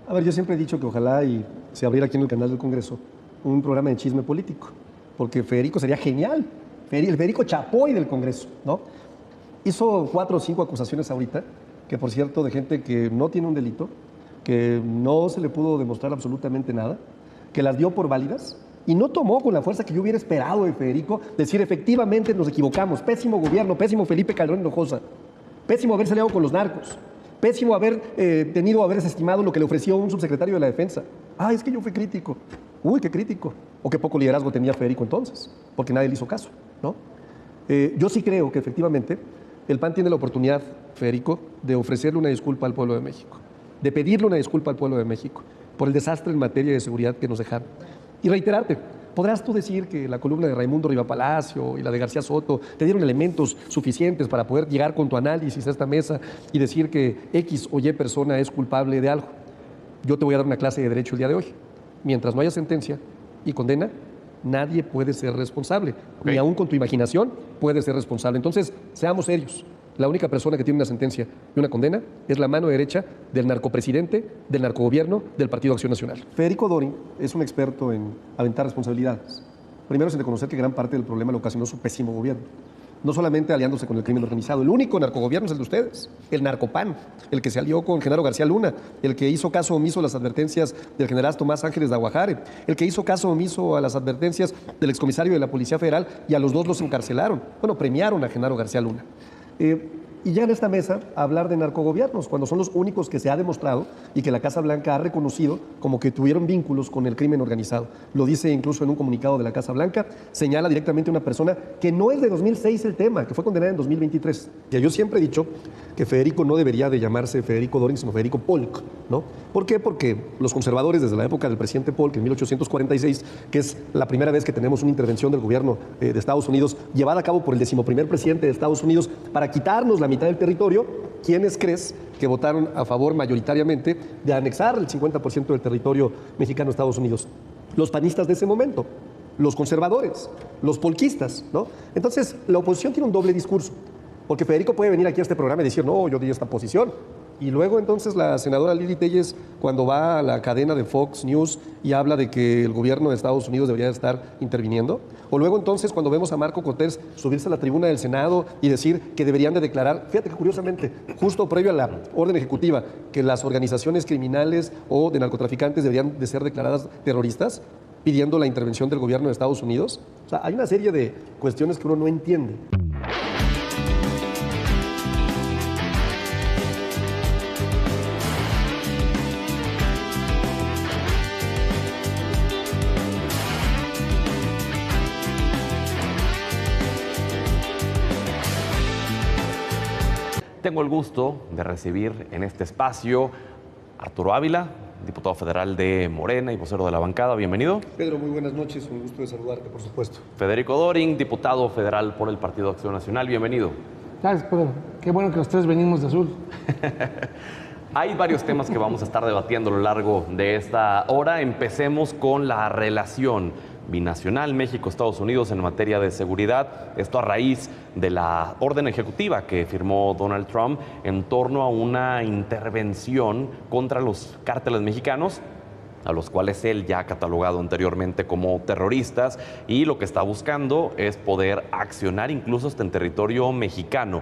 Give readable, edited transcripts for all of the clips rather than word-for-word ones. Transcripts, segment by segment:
A ver, yo siempre he dicho que ojalá y se abriera aquí en el canal del Congreso un programa de chisme político, porque Federico sería genial, el Federico Chapoy del Congreso, ¿no? Hizo 4 o 5 acusaciones ahorita, que por cierto, de gente que no tiene un delito, que no se le pudo demostrar absolutamente nada, que las dio por válidas y no tomó con la fuerza que yo hubiera esperado de Federico decir efectivamente nos equivocamos, pésimo gobierno, pésimo Felipe Calderón Hinojosa, pésimo haber salido con los narcos, pésimo haber haber desestimado lo que le ofreció un subsecretario de la Defensa. Ah, es que yo fui crítico. Uy, qué crítico. O qué poco liderazgo tenía Federico entonces, porque nadie le hizo caso, ¿no? Yo sí creo que efectivamente el PAN tiene la oportunidad, Federico, de ofrecerle una disculpa al pueblo de México, de pedirle una disculpa al pueblo de México por el desastre en materia de seguridad que nos dejaron. Y reiterarte, podrás tú decir que la columna de Raimundo Riva Palacio y la de García Soto te dieron elementos suficientes para poder llegar con tu análisis a esta mesa y decir que X o Y persona es culpable de algo. Yo te voy a dar una clase de derecho el día de hoy. Mientras no haya sentencia y condena, nadie puede ser responsable. Okay. Ni aún con tu imaginación puede ser responsable. Entonces, seamos serios. La única persona que tiene una sentencia y una condena es la mano derecha del narcopresidente, del narcogobierno, del Partido Acción Nacional. Federico Dorin es un experto en aventar responsabilidades. Primero, sin reconocer que gran parte del problema lo ocasionó su pésimo gobierno. No solamente aliándose con el crimen organizado. El único narcogobierno es el de ustedes, el narcopan, el que se alió con Genaro García Luna, el que hizo caso omiso a las advertencias del general Tomás Ángeles de Aguajare, el que hizo caso omiso a las advertencias del excomisario de la Policía Federal y a los dos los encarcelaron. Bueno, premiaron a Genaro García Luna. Y ya en esta mesa hablar de narcogobiernos, cuando son los únicos que se ha demostrado y que la Casa Blanca ha reconocido como que tuvieron vínculos con el crimen organizado. Lo dice incluso en un comunicado de la Casa Blanca, señala directamente a una persona que no es de 2006 el tema, que fue condenada en 2023. Y yo siempre he dicho que Federico no debería de llamarse Federico Dorin, sino Federico Polk, ¿no? ¿Por qué? Porque los conservadores desde la época del presidente Polk, en 1846, que es la primera vez que tenemos una intervención del gobierno de Estados Unidos, llevada a cabo por el 11º presidente de Estados Unidos, para quitarnos la mitad del territorio, ¿quiénes crees que votaron a favor mayoritariamente de anexar el 50% del territorio mexicano a Estados Unidos? Los panistas de ese momento, los conservadores, los polquistas, ¿no? Entonces, la oposición tiene un doble discurso, porque Federico puede venir aquí a este programa y decir, no, yo di esta posición. Y luego entonces la senadora Lili Telles, cuando va a la cadena de Fox News y habla de que el gobierno de Estados Unidos debería estar interviniendo. O luego entonces cuando vemos a Marco Cortés subirse a la tribuna del Senado y decir que deberían de declarar, fíjate que curiosamente, justo previo a la orden ejecutiva, que las organizaciones criminales o de narcotraficantes deberían de ser declaradas terroristas, pidiendo la intervención del gobierno de Estados Unidos. O sea, hay una serie de cuestiones que uno no entiende. Tengo el gusto de recibir en este espacio a Arturo Ávila, diputado federal de Morena y vocero de la bancada. Bienvenido. Pedro, muy buenas noches. Un gusto de saludarte, por supuesto. Federico Dorin, diputado federal por el Partido Acción Nacional. Bienvenido. Gracias, Pedro. Qué bueno que los tres venimos de azul. Hay varios temas que vamos a estar debatiendo a lo largo de esta hora. Empecemos con la relación binacional México-Estados Unidos en materia de seguridad. Esto a raíz de la orden ejecutiva que firmó Donald Trump en torno a una intervención contra los cárteles mexicanos, a los cuales él ya ha catalogado anteriormente como terroristas, y lo que está buscando es poder accionar incluso hasta en territorio mexicano.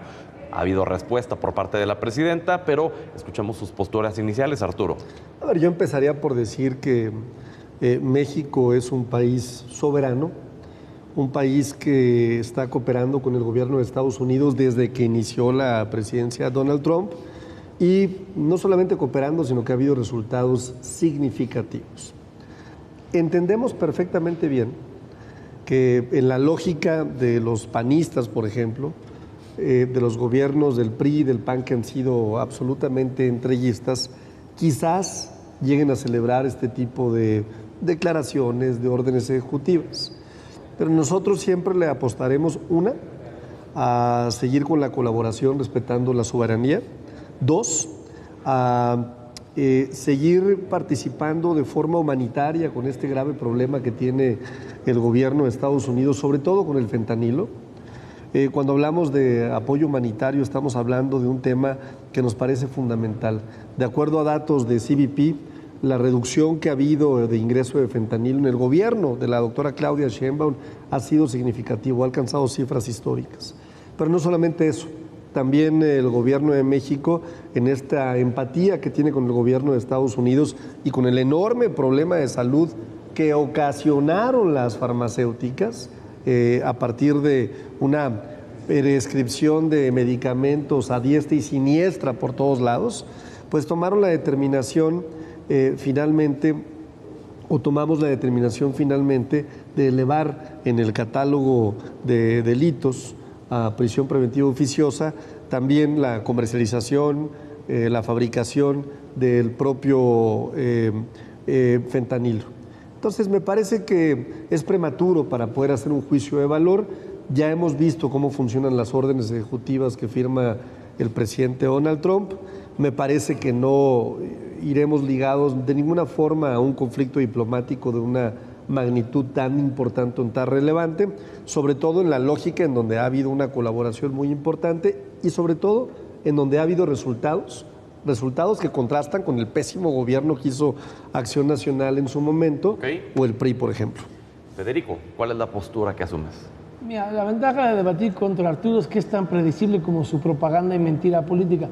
Ha habido respuesta por parte de la presidenta, pero escuchamos sus posturas iniciales, Arturo. A ver, yo empezaría por decir que México es un país soberano, un país que está cooperando con el gobierno de Estados Unidos desde que inició la presidencia de Donald Trump, y no solamente cooperando, sino que ha habido resultados significativos. Entendemos perfectamente bien que en la lógica de los panistas, por ejemplo, de los gobiernos del PRI y del PAN, que han sido absolutamente entreguistas, quizás lleguen a celebrar este tipo de declaraciones, de órdenes ejecutivas. Pero nosotros siempre le apostaremos, una, a seguir con la colaboración respetando la soberanía; dos, a seguir participando de forma humanitaria con este grave problema que tiene el gobierno de Estados Unidos, sobre todo con el fentanilo. Cuando hablamos de apoyo humanitario, estamos hablando de un tema que nos parece fundamental. De acuerdo a datos de CBP, la reducción que ha habido de ingreso de fentanilo en el gobierno de la doctora Claudia Sheinbaum ha sido significativo, ha alcanzado cifras históricas. Pero no solamente eso, también el gobierno de México, en esta empatía que tiene con el gobierno de Estados Unidos y con el enorme problema de salud que ocasionaron las farmacéuticas a partir de una prescripción de medicamentos a diestra y siniestra por todos lados, pues tomaron la determinación tomamos la determinación finalmente de elevar en el catálogo de delitos a prisión preventiva oficiosa también la comercialización, la fabricación del propio fentanilo. Entonces me parece que es prematuro para poder hacer un juicio de valor. Ya hemos visto cómo funcionan las órdenes ejecutivas que firma el presidente Donald Trump. Me parece que no iremos ligados de ninguna forma a un conflicto diplomático de una magnitud tan importante o tan relevante, sobre todo en la lógica en donde ha habido una colaboración muy importante y sobre todo en donde ha habido resultados que contrastan con el pésimo gobierno que hizo Acción Nacional en su momento, o el PRI, por ejemplo. Federico, ¿cuál es la postura que asumes? Mira, la ventaja de debatir contra Arturo es que es tan predecible como su propaganda y mentira política.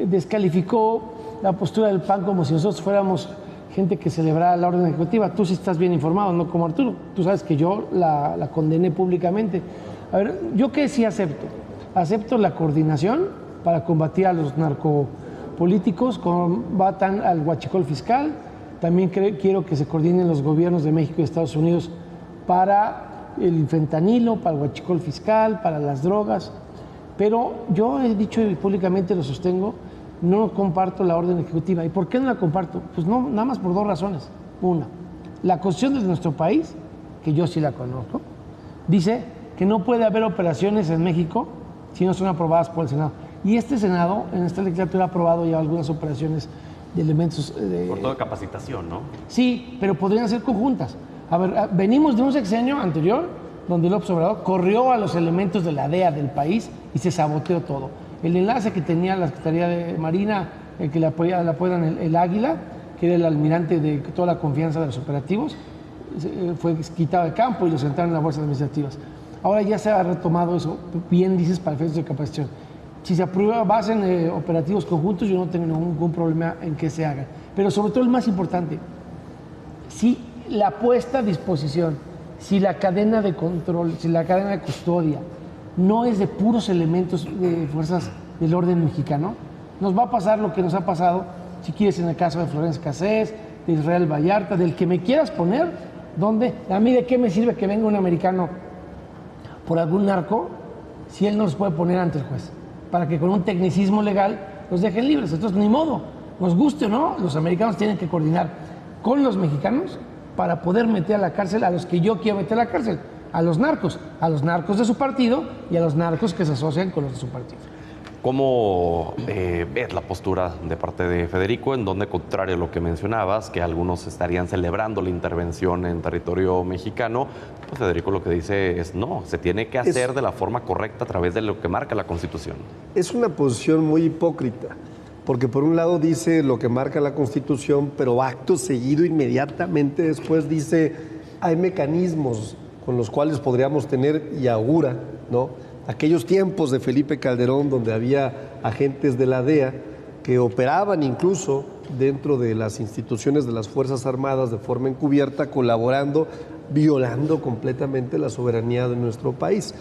Descalificó la postura del PAN como si nosotros fuéramos gente que celebrara la orden ejecutiva. Tú sí estás bien informado, no como Arturo. Tú sabes que yo la condené públicamente. A ver, ¿yo qué sí acepto? Acepto la coordinación para combatir a los narcopolíticos, combatan al huachicol fiscal. También quiero que se coordinen los gobiernos de México y Estados Unidos para el fentanilo, para el huachicol fiscal, para las drogas. Pero yo he dicho y públicamente lo sostengo, no comparto la orden ejecutiva. ¿Y por qué no la comparto? Pues no, nada más por dos razones. Una, la Constitución de nuestro país, que yo sí la conozco, dice que no puede haber operaciones en México si no son aprobadas por el Senado. Y este Senado, en esta legislatura, ha aprobado ya algunas operaciones de elementos... Por toda capacitación, ¿no? Sí, pero podrían ser conjuntas. A ver, venimos de un sexenio anterior donde López Obrador corrió a los elementos de la DEA del país y se saboteó todo. El enlace que tenía la Secretaría de Marina, el que le apodan el Águila, que era el almirante de toda la confianza de los operativos, fue quitado de campo y lo sentaron en las bolsas administrativas. Ahora ya se ha retomado eso, bien dices, para efectos de capacitación. Si se aprueba, hacen operativos conjuntos, yo no tengo ningún problema en que se hagan. Pero sobre todo el más importante, si la puesta a disposición, si la cadena de control, si la cadena de custodia no es de puros elementos de fuerzas del orden mexicano, nos va a pasar lo que nos ha pasado, si quieres, en el caso de Florencia Cassés, de Israel Vallarta, del que me quieras poner, donde a mí de qué me sirve que venga un americano por algún narco si él no los puede poner ante el juez, para que con un tecnicismo legal los dejen libres. Entonces, ni modo, nos guste o no, los americanos tienen que coordinar con los mexicanos para poder meter a la cárcel a los que yo quiero meter a la cárcel, a los narcos de su partido y a los narcos que se asocian con los de su partido. ¿Cómo ves la postura de parte de Federico, en donde, contrario a lo que mencionabas, que algunos estarían celebrando la intervención en territorio mexicano, pues Federico lo que dice es no, se tiene que hacer de la forma correcta a través de lo que marca la Constitución? Es una posición muy hipócrita, porque por un lado dice lo que marca la Constitución, pero acto seguido, inmediatamente después dice hay mecanismos con los cuales podríamos tener, y augura, ¿no?, aquellos tiempos de Felipe Calderón donde había agentes de la DEA que operaban incluso dentro de las instituciones de las Fuerzas Armadas de forma encubierta, colaborando, violando completamente la soberanía de nuestro país.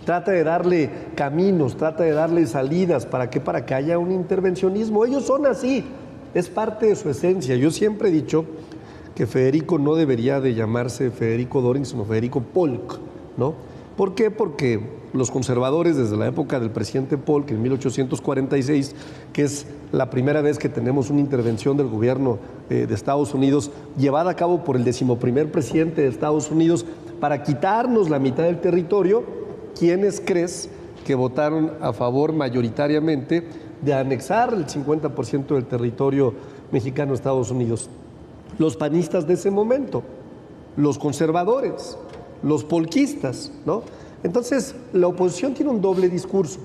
Trata de darle caminos, trata de darle salidas. ¿Para qué? Para que haya un intervencionismo. Ellos son así, es parte de su esencia. Yo siempre he dicho que Federico no debería de llamarse Federico Doring, sino Federico Polk, ¿no? ¿Por qué? Porque los conservadores, desde la época del presidente Polk, en 1846, que es la primera vez que tenemos una intervención del gobierno de Estados Unidos, llevada a cabo por el 11º presidente de Estados Unidos, para quitarnos la mitad del territorio, ¿quiénes crees que votaron a favor mayoritariamente de anexar el 50% del territorio mexicano a Estados Unidos? Los panistas de ese momento, los conservadores, los polquistas, ¿no? Entonces, la oposición tiene un doble discurso,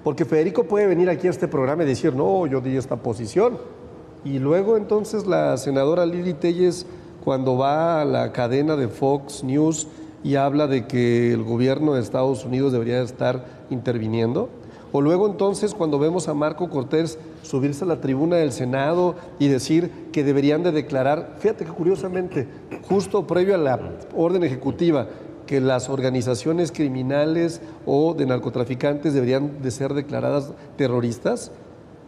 porque Federico puede venir aquí a este programa y decir, no, yo di esta posición, Y luego entonces la senadora Lili Telles, cuando va a la cadena de Fox News y habla de que el gobierno de Estados Unidos debería estar interviniendo. O luego entonces cuando vemos a Marco Cortés subirse a la tribuna del Senado y decir que deberían de declarar, fíjate que curiosamente, justo previo a la orden ejecutiva, que las organizaciones criminales o de narcotraficantes deberían de ser declaradas terroristas,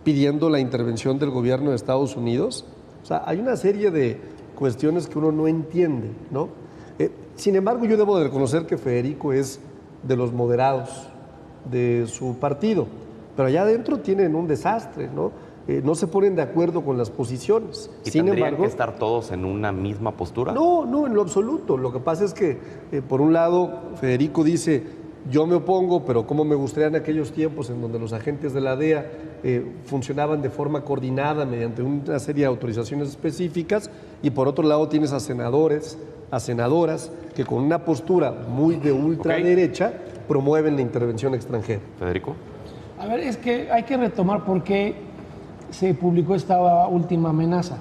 pidiendo la intervención del gobierno de Estados Unidos. O sea, hay una serie de cuestiones que uno no entiende, ¿no? Sin embargo, yo debo de reconocer que Federico es de los moderados de su partido, pero allá adentro tienen un desastre, ¿no? No se ponen de acuerdo con las posiciones. ¿Y Sin tendrían embargo, que estar todos en una misma postura? No, no, en lo absoluto. Lo que pasa es que, por un lado, Federico dice, yo me opongo, pero cómo me gustaría en aquellos tiempos en donde los agentes de la DEA funcionaban de forma coordinada mediante una serie de autorizaciones específicas, y por otro lado tienes a senadores, a senadoras, que con una postura muy de ultraderecha promueven la intervención extranjera. Federico. A ver, es que hay que retomar por qué se publicó esta última amenaza.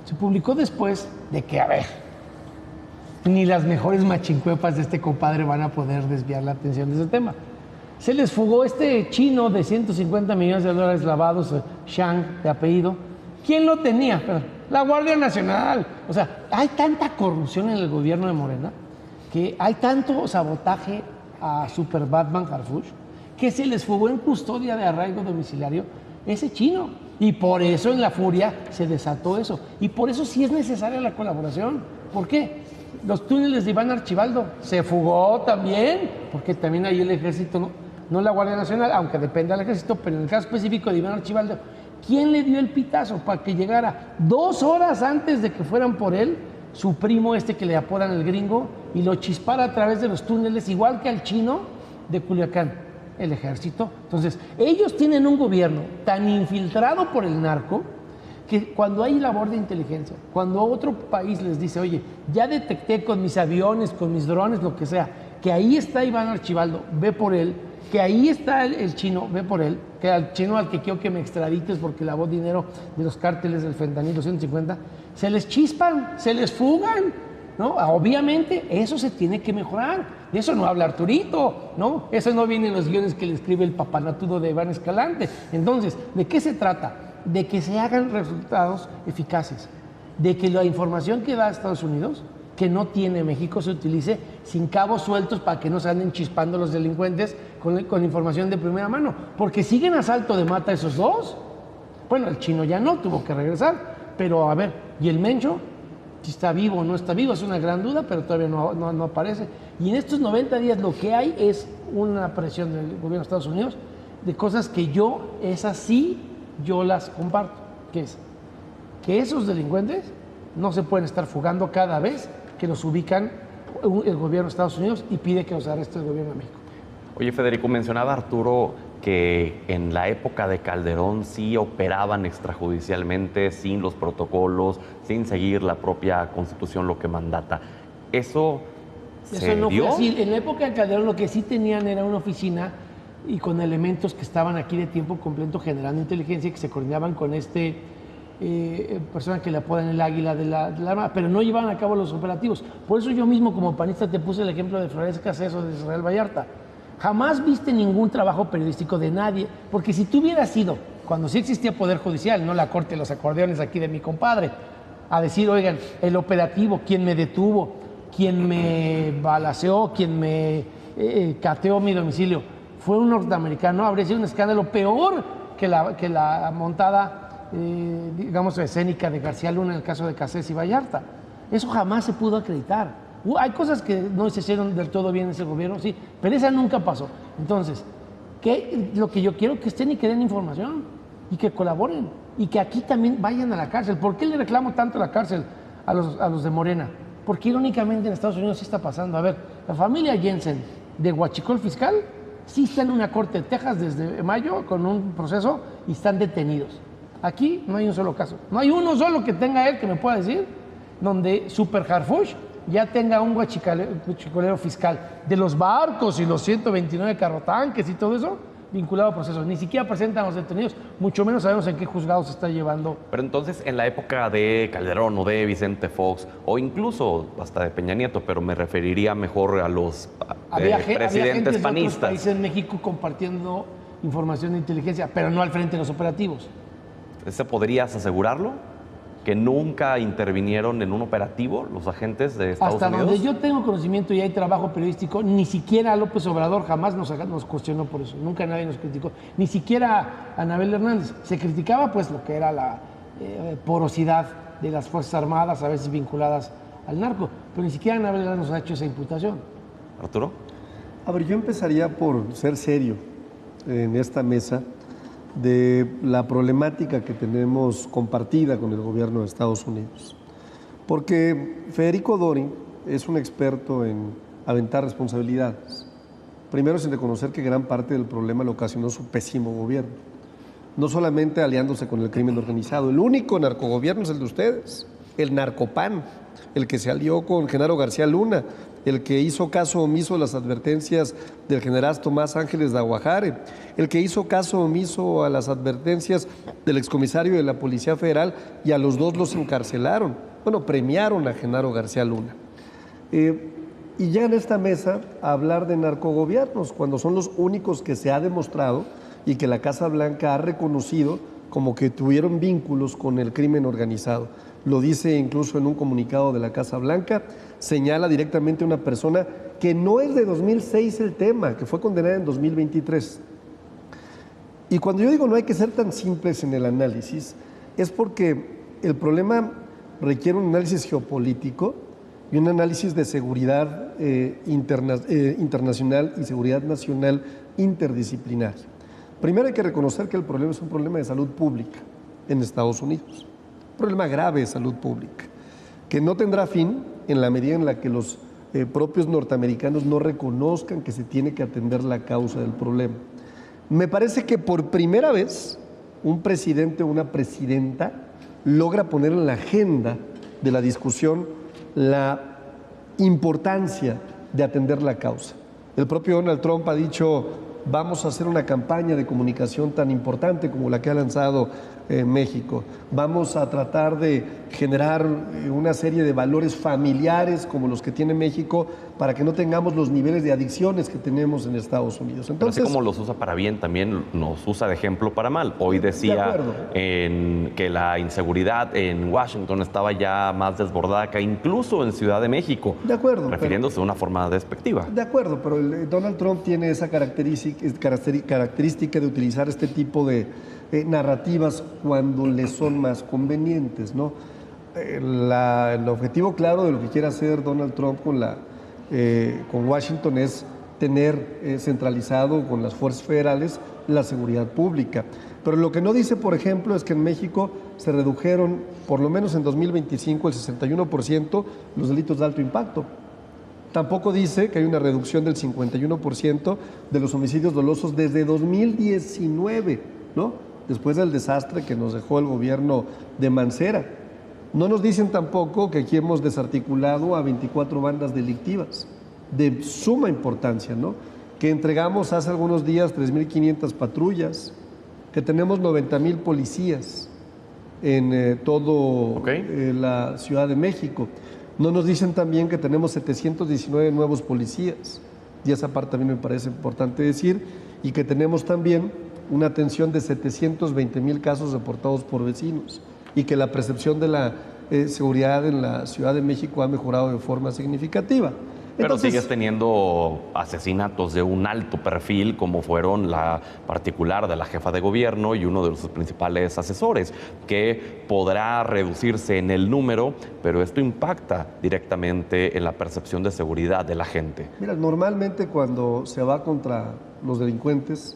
Se publicó después de que, a ver, ni las mejores machincuepas de este compadre van a poder desviar la atención de ese tema. Se les fugó este chino de 150 millones de dólares lavados, Shang, de apellido. ¿Quién lo tenía? La Guardia Nacional. O sea, hay tanta corrupción en el gobierno de Morena, que hay tanto sabotaje a Super Batman Harfuch, que se les fugó en custodia de arraigo domiciliario ese chino. Y por eso en la furia se desató eso. Y por eso sí es necesaria la colaboración. ¿Por qué? Los túneles de Iván Archibaldo se fugó también, porque también ahí el ejército, no la Guardia Nacional, aunque depende del ejército, pero en el caso específico de Iván Archibaldo, ¿quién le dio el pitazo para que llegara 2 horas antes de que fueran por él, su primo este que le apodan el gringo, y lo chispara a través de los túneles, igual que al chino de Culiacán? El ejército. Entonces, ellos tienen un gobierno tan infiltrado por el narco que cuando hay labor de inteligencia, cuando otro país les dice, oye, ya detecté con mis aviones, con mis drones, lo que sea, que ahí está Iván Archibaldo, ve por él, que ahí está el chino, ve por él, que al chino al que quiero que me extradites porque lavó dinero de los cárteles del fentanilo 150, se les chispan, se les fugan, ¿no? Obviamente eso se tiene que mejorar. De eso no habla Arturito, ¿no? Eso no viene en los guiones que le escribe el papanatudo de Iván Escalante. Entonces, ¿de qué se trata? De que se hagan resultados eficaces, de que la información que da Estados Unidos, que no tiene México, se utilice sin cabos sueltos para que no se anden chispando los delincuentes con información de primera mano, porque siguen a salto de mata esos dos. Bueno, el chino ya no, tuvo que regresar, pero a ver, ¿y el Mencho? Si está vivo o no está vivo, es una gran duda, pero todavía no aparece. Y en estos 90 días lo que hay es una presión del gobierno de Estados Unidos de cosas que esas sí, yo las comparto. ¿Qué es? Que esos delincuentes no se pueden estar fugando cada vez que los ubican el gobierno de Estados Unidos y pide que los arreste el gobierno de México. Oye, Federico, mencionaba Arturo que en la época de Calderón sí operaban extrajudicialmente, sin los protocolos, sin seguir la propia Constitución, lo que mandata. ¿Eso no dio? fue así. En la época de Calderón lo que sí tenían era una oficina y con elementos que estaban aquí de tiempo completo generando inteligencia, que se coordinaban con persona que le apodan el águila de la Armada, pero no llevaban a cabo los operativos. Por eso yo mismo como panista te puse el ejemplo de Flores Cassés o de Israel Vallarta. Jamás viste ningún trabajo periodístico de nadie, porque si tú hubieras ido, cuando sí existía Poder Judicial, no la corte de los acordeones aquí de mi compadre, a decir, oigan, el operativo, quién me detuvo, quién me balaceó, quién me cateó mi domicilio, fue un norteamericano, habría sido un escándalo peor que la montada, digamos, escénica de García Luna en el caso de Cassés y Vallarta. Eso jamás se pudo acreditar. Hay cosas que no se hicieron del todo bien en ese gobierno, sí, pero esa nunca pasó. Entonces, lo que yo quiero es que estén y que den información y que colaboren y que aquí también vayan a la cárcel. ¿Por qué le reclamo tanto la cárcel a los de Morena? Porque irónicamente en Estados Unidos sí está pasando. A ver, la familia Jensen de Huachicol Fiscal sí está en una corte de Texas desde mayo con un proceso y están detenidos. Aquí no hay un solo caso. No hay uno solo que tenga él que me pueda decir donde Super Harfuch ya tenga un guachicolero fiscal de los barcos y los 129 carrotanques y todo eso. vinculado a procesos. Ni siquiera presentan a los detenidos, mucho menos sabemos en qué juzgado se está llevando. Pero entonces, en la época de Calderón o de Vicente Fox, o incluso hasta de Peña Nieto, pero me referiría mejor a los Había presidentes gente de otros panistas. países en México compartiendo información de inteligencia, pero no al frente de los operativos. ¿Ese podrías asegurarlo? ¿Que nunca intervinieron en un operativo los agentes de Estados Hasta Unidos? donde yo tengo conocimiento y hay trabajo periodístico, ni siquiera López Obrador jamás nos cuestionó por eso, nunca nadie nos criticó, ni siquiera Anabel Hernández. Se criticaba pues lo que era la porosidad de las Fuerzas Armadas, a veces vinculadas al narco, pero ni siquiera Anabel Hernández nos ha hecho esa imputación. ¿Arturo? A ver, yo empezaría por ser serio en esta mesa de la problemática que tenemos compartida con el gobierno de Estados Unidos. Porque Federico Dori es un experto en aventar responsabilidades. Primero, sin reconocer que gran parte del problema lo ocasionó su pésimo gobierno. No solamente aliándose con el crimen organizado. El único narcogobierno es el de ustedes, el narcopan, el que se alió con Genaro García Luna, el que hizo caso omiso a las advertencias del general Tomás Ángeles de Aguajare, el que hizo caso omiso a las advertencias del excomisario de la Policía Federal, y a los dos los encarcelaron. Bueno, premiaron a Genaro García Luna. Y ya en esta mesa a hablar de narcogobiernos, cuando son los únicos que se ha demostrado y que la Casa Blanca ha reconocido como que tuvieron vínculos con el crimen organizado. Lo dice incluso en un comunicado de la Casa Blanca, señala directamente a una persona que no es de 2006 el tema, que fue condenada en 2023. Y cuando yo digo no hay que ser tan simples en el análisis, es porque el problema requiere un análisis geopolítico y un análisis de seguridad internacional y seguridad nacional interdisciplinaria. Primero hay que reconocer que el problema es un problema de salud pública en Estados Unidos, un problema grave de salud pública, que no tendrá fin en la medida en la que los propios norteamericanos no reconozcan que se tiene que atender la causa del problema. Me parece que por primera vez un presidente o una presidenta logra poner en la agenda de la discusión la importancia de atender la causa. El propio Donald Trump ha dicho: vamos a hacer una campaña de comunicación tan importante como la que ha lanzado México. Vamos a tratar de generar una serie de valores familiares como los que tiene México para que no tengamos los niveles de adicciones que tenemos en Estados Unidos. Entonces, pero así como los usa para bien, también nos usa de ejemplo para mal. Hoy decía que la inseguridad en Washington estaba ya más desbordada que incluso en Ciudad de México. De acuerdo. Refiriéndose de una forma despectiva. De acuerdo, pero Donald Trump tiene esa característica de utilizar este tipo de narrativas cuando le son más convenientes, ¿no? El objetivo claro de lo que quiere hacer Donald Trump con Washington es tener centralizado con las fuerzas federales la seguridad pública. Pero lo que no dice, por ejemplo, es que en México se redujeron, por lo menos en 2025, el 61% los delitos de alto impacto. Tampoco dice que hay una reducción del 51% de los homicidios dolosos desde 2019, ¿no? Después del desastre que nos dejó el gobierno de Mancera. No nos dicen tampoco que aquí hemos desarticulado a 24 bandas delictivas de suma importancia, ¿no? Que entregamos hace algunos días 3.500 patrullas, que tenemos 90,000 policías en todo la Ciudad de México. No nos dicen también que tenemos 719 nuevos policías, y esa parte también me parece importante decir, y que tenemos también una atención de 720,000 casos reportados por vecinos, y que la percepción de la seguridad en la Ciudad de México ha mejorado de forma significativa. Pero sigues teniendo asesinatos de un alto perfil, como fueron la particular de la jefa de gobierno y uno de sus principales asesores, que podrá reducirse en el número, pero esto impacta directamente en la percepción de seguridad de la gente. Mira, normalmente cuando se va contra los delincuentes,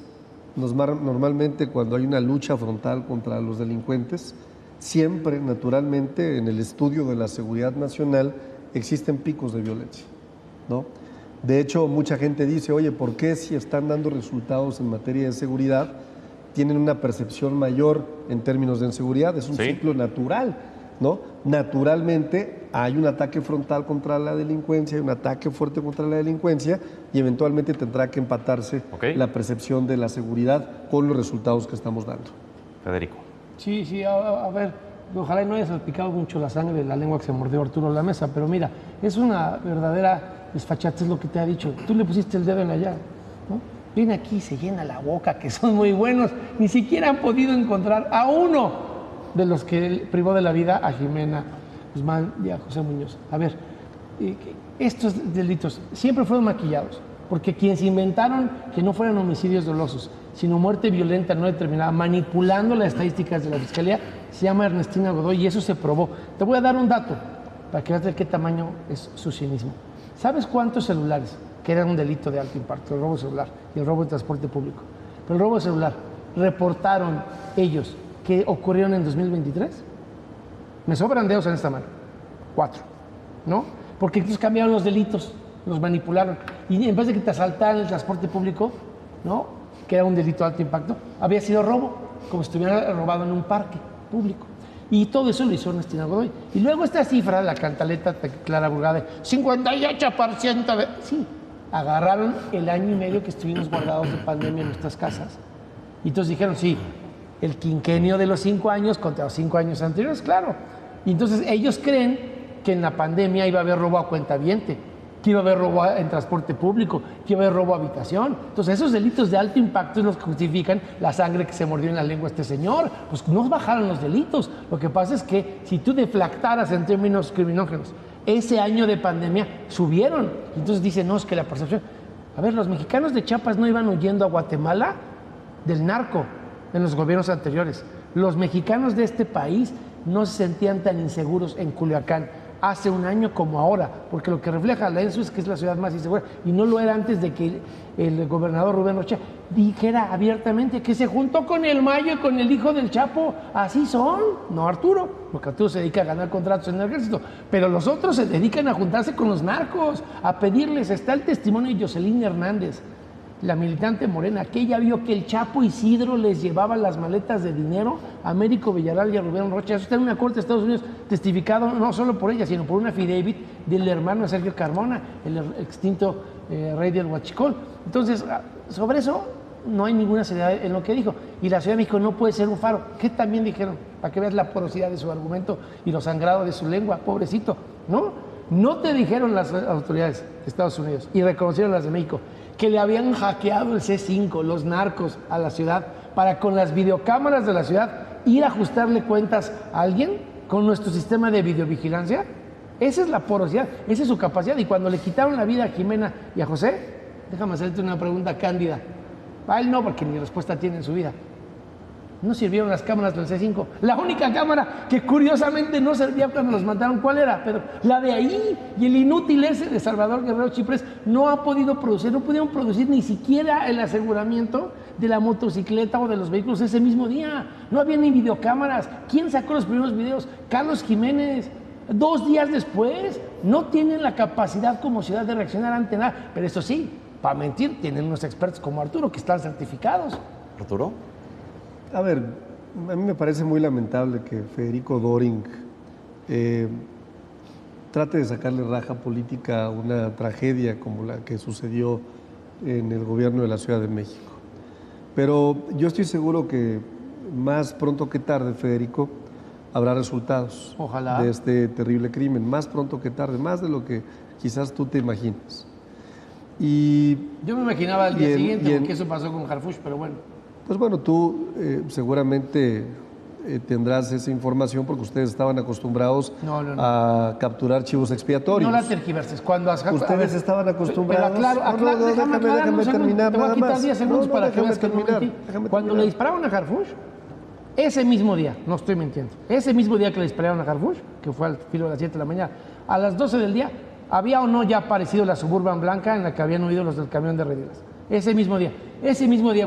normalmente cuando hay una lucha frontal contra los delincuentes, siempre, naturalmente, en el estudio de la seguridad nacional existen picos de violencia, ¿no? De hecho, mucha gente dice: oye, ¿por qué si están dando resultados en materia de seguridad tienen una percepción mayor en términos de inseguridad? Es un ciclo natural, ¿no? Naturalmente, hay un ataque frontal contra la delincuencia, hay un ataque fuerte contra la delincuencia y eventualmente tendrá que empatarse la percepción de la seguridad con los resultados que estamos dando. Federico. Sí, a ver, ojalá no haya salpicado mucho la sangre de la lengua que se mordió Arturo en la mesa, pero mira, es una verdadera desfachatez lo que te ha dicho. Tú le pusiste el dedo en la llaga, ¿no? Viene aquí y se llena la boca, que son muy buenos. Ni siquiera han podido encontrar a uno de los que privó de la vida a Jimena Guzmán y a José Muñoz. A ver, estos delitos siempre fueron maquillados, porque quienes inventaron que no fueran homicidios dolosos, sino muerte violenta no determinada, manipulando las estadísticas de la Fiscalía, se llama Ernestina Godoy y eso se probó. Te voy a dar un dato para que veas de qué tamaño es su cinismo. ¿Sabes cuántos celulares, que era un delito de alto impacto, el robo celular y el robo de transporte público, pero el robo celular, reportaron ellos que ocurrieron en 2023? Me sobran dedos en esta mano. 4, ¿no? Porque entonces cambiaron los delitos, los manipularon. Y en vez de que te asaltaran el transporte público, ¿no?, que era un delito de alto impacto, había sido robo, como si estuviera robado en un parque público. Y todo eso lo hizo Ernestina Godoy. Y luego esta cifra, la cantaleta de Clara Burgada, de 58% de... Sí, agarraron el año y medio que estuvimos guardados de pandemia en nuestras casas. Y entonces dijeron, sí, el quinquenio de los 5 años contra los 5 años anteriores, claro. Y entonces ellos creen que en la pandemia iba a haber robo a cuentaviente, que iba a haber robo en transporte público, que iba a haber robo a habitación. Entonces esos delitos de alto impacto es los que justifican la sangre que se mordió en la lengua este señor. Pues no bajaron los delitos. Lo que pasa es que si tú deflactaras en términos criminógenos, ese año de pandemia subieron. Entonces dicen, no, es que la percepción... A ver, los mexicanos de Chiapas no iban huyendo a Guatemala del narco en los gobiernos anteriores. Los mexicanos de este país no se sentían tan inseguros en Culiacán hace un año como ahora, porque lo que refleja la ENSU es que es la ciudad más insegura, y no lo era antes de que el gobernador Rubén Rocha dijera abiertamente que se juntó con el Mayo y con el hijo del Chapo. Así son, no Arturo, porque Arturo se dedica a ganar contratos en el ejército, pero los otros se dedican a juntarse con los narcos, a pedirles. Está el testimonio de Jocelyn Hernández, la militante morena, que ella vio que el Chapo Isidro les llevaba las maletas de dinero a Américo Villarreal y a Rubén Rocha. Eso está en una corte de Estados Unidos, testificado no solo por ella, sino por una affidavit del hermano de Sergio Carmona, el extinto rey del Huachicol. Entonces, sobre eso no hay ninguna seriedad en lo que dijo. Y la Ciudad de México no puede ser un faro. ¿Qué también dijeron? Para que veas la porosidad de su argumento y lo sangrado de su lengua, pobrecito. No te dijeron las autoridades de Estados Unidos y reconocieron las de México que le habían hackeado el C5, los narcos, a la ciudad, para con las videocámaras de la ciudad ir a ajustarle cuentas a alguien con nuestro sistema de videovigilancia. Esa es la porosidad, esa es su capacidad. Y cuando le quitaron la vida a Jimena y a José, déjame hacerte una pregunta cándida. A él no, porque ni respuesta tiene en su vida. No sirvieron las cámaras del C5. La única cámara que curiosamente no servía cuando los mataron, ¿cuál era, Pedro? La de ahí. Y el inútil ese de Salvador Guerrero Chiprés no ha podido producir, no pudieron producir ni siquiera el aseguramiento de la motocicleta o de los vehículos ese mismo día. No había ni videocámaras. ¿Quién sacó los primeros videos? Carlos Jiménez. 2 días después. No tienen la capacidad como ciudad de reaccionar ante nada. Pero eso sí, para mentir, tienen unos expertos como Arturo que están certificados. ¿Arturo? A ver, a mí me parece muy lamentable que Federico Doring trate de sacarle raja política a una tragedia como la que sucedió en el gobierno de la Ciudad de México. Pero yo estoy seguro que más pronto que tarde, Federico, habrá resultados. Ojalá. De este terrible crimen. Más pronto que tarde, más de lo que quizás tú te imaginas. Y yo me imaginaba al día siguiente porque eso pasó con Harfuch, pero bueno. Pues bueno, tú seguramente tendrás esa información porque ustedes estaban acostumbrados a capturar chivos expiatorios. No la tergiverses. Cuando ustedes estaban acostumbrados. Pero déjame terminar. Te voy a quitar 10 segundos para que veas que no mentí. Cuando le dispararon a Harfuch, ese mismo día, no estoy mintiendo, ese mismo día que le dispararon a Harfuch, que fue al filo de las 7 de la mañana, a las 12 del día, había o no ya aparecido la Suburban blanca en la que habían huido los del camión de Redilas. Ese mismo día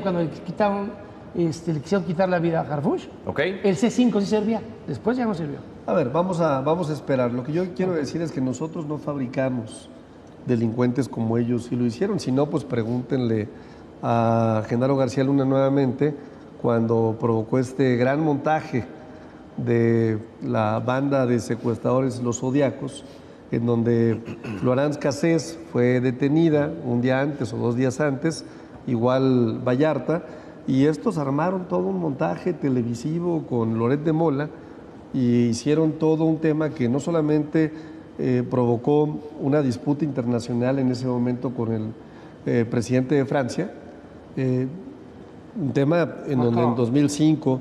cuando le quisieron quitar la vida a Harfuch, el C5 sí servía, después ya no sirvió. A ver, vamos a esperar. Lo que yo quiero decir es que nosotros no fabricamos delincuentes como ellos sí lo hicieron. Si no, pues pregúntenle a Genaro García Luna nuevamente cuando provocó este gran montaje de la banda de secuestradores Los Zodiacos, en donde Florence Cassés fue detenida un día antes o 2 días antes, igual Vallarta, y estos armaron todo un montaje televisivo con Loret de Mola y hicieron todo un tema que no solamente provocó una disputa internacional en ese momento con el presidente de Francia, un tema en donde en 2005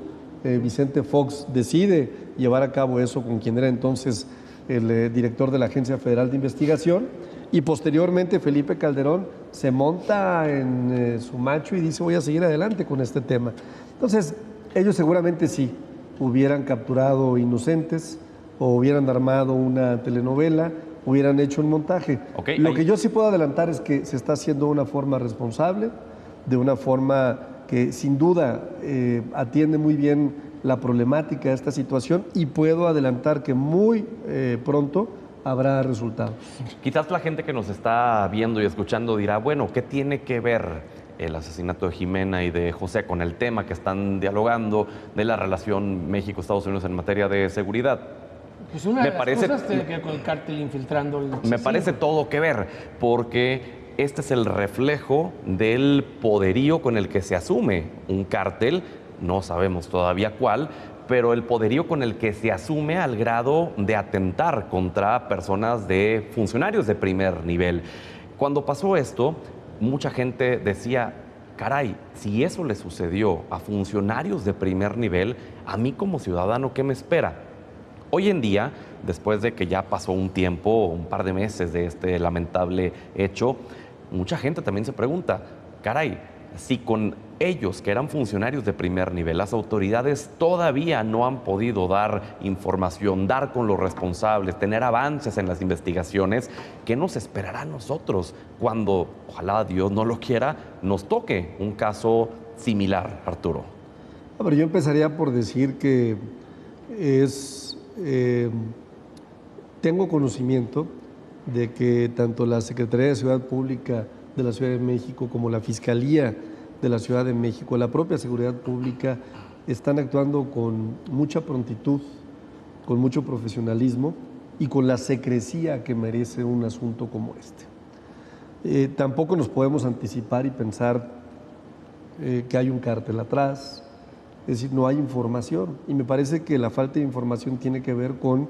Vicente Fox decide llevar a cabo eso con quien era entonces el director de la Agencia Federal de Investigación, y posteriormente Felipe Calderón se monta en su macho y dice voy a seguir adelante con este tema. Entonces, ellos seguramente sí hubieran capturado inocentes o hubieran armado una telenovela, hubieran hecho un montaje. Lo que yo sí puedo adelantar es que se está haciendo de una forma responsable, de una forma que sin duda atiende muy bien la problemática de esta situación, y puedo adelantar que muy pronto habrá resultados. Quizás la gente que nos está viendo y escuchando dirá, bueno, ¿qué tiene que ver el asesinato de Jimena y de José con el tema que están dialogando de la relación México-Estados Unidos en materia de seguridad? Pues una de las cosas tiene que ver con el cártel infiltrando el Me parece todo que ver, porque este es el reflejo del poderío con el que se asume un cártel, no sabemos todavía cuál, pero el poderío con el que se asume al grado de atentar contra personas de funcionarios de primer nivel. Cuando pasó esto, mucha gente decía, caray, si eso le sucedió a funcionarios de primer nivel, a mí como ciudadano, ¿qué me espera? Hoy en día, después de que ya pasó un tiempo, un par de meses de este lamentable hecho, mucha gente también se pregunta, caray, si con ellos, que eran funcionarios de primer nivel, las autoridades todavía no han podido dar información, dar con los responsables, tener avances en las investigaciones, ¿qué nos esperará a nosotros cuando, ojalá Dios no lo quiera, nos toque un caso similar, Arturo? Pero yo empezaría por decir que tengo conocimiento de que tanto la Secretaría de Seguridad Pública de la Ciudad de México como la Fiscalía de la Ciudad de México, la propia Seguridad Pública, están actuando con mucha prontitud, con mucho profesionalismo y con la secrecía que merece un asunto como este. Tampoco nos podemos anticipar y pensar que hay un cártel atrás, es decir, no hay información, y me parece que la falta de información tiene que ver con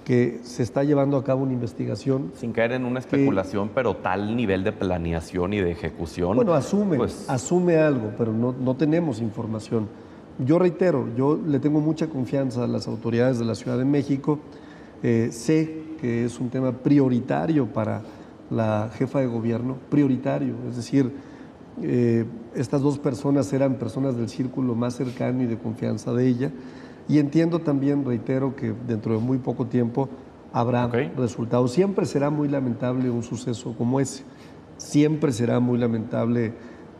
que se está llevando a cabo una investigación. Sin caer en una especulación, pero tal nivel de planeación y de ejecución. Bueno, asume algo, pero no tenemos información. Yo reitero, yo le tengo mucha confianza a las autoridades de la Ciudad de México. Sé que es un tema prioritario para la jefa de gobierno, prioritario. Es decir, estas 2 personas eran personas del círculo más cercano y de confianza de ella. Y entiendo también, reitero, que dentro de muy poco tiempo habrá resultados. Siempre será muy lamentable un suceso como ese. Siempre será muy lamentable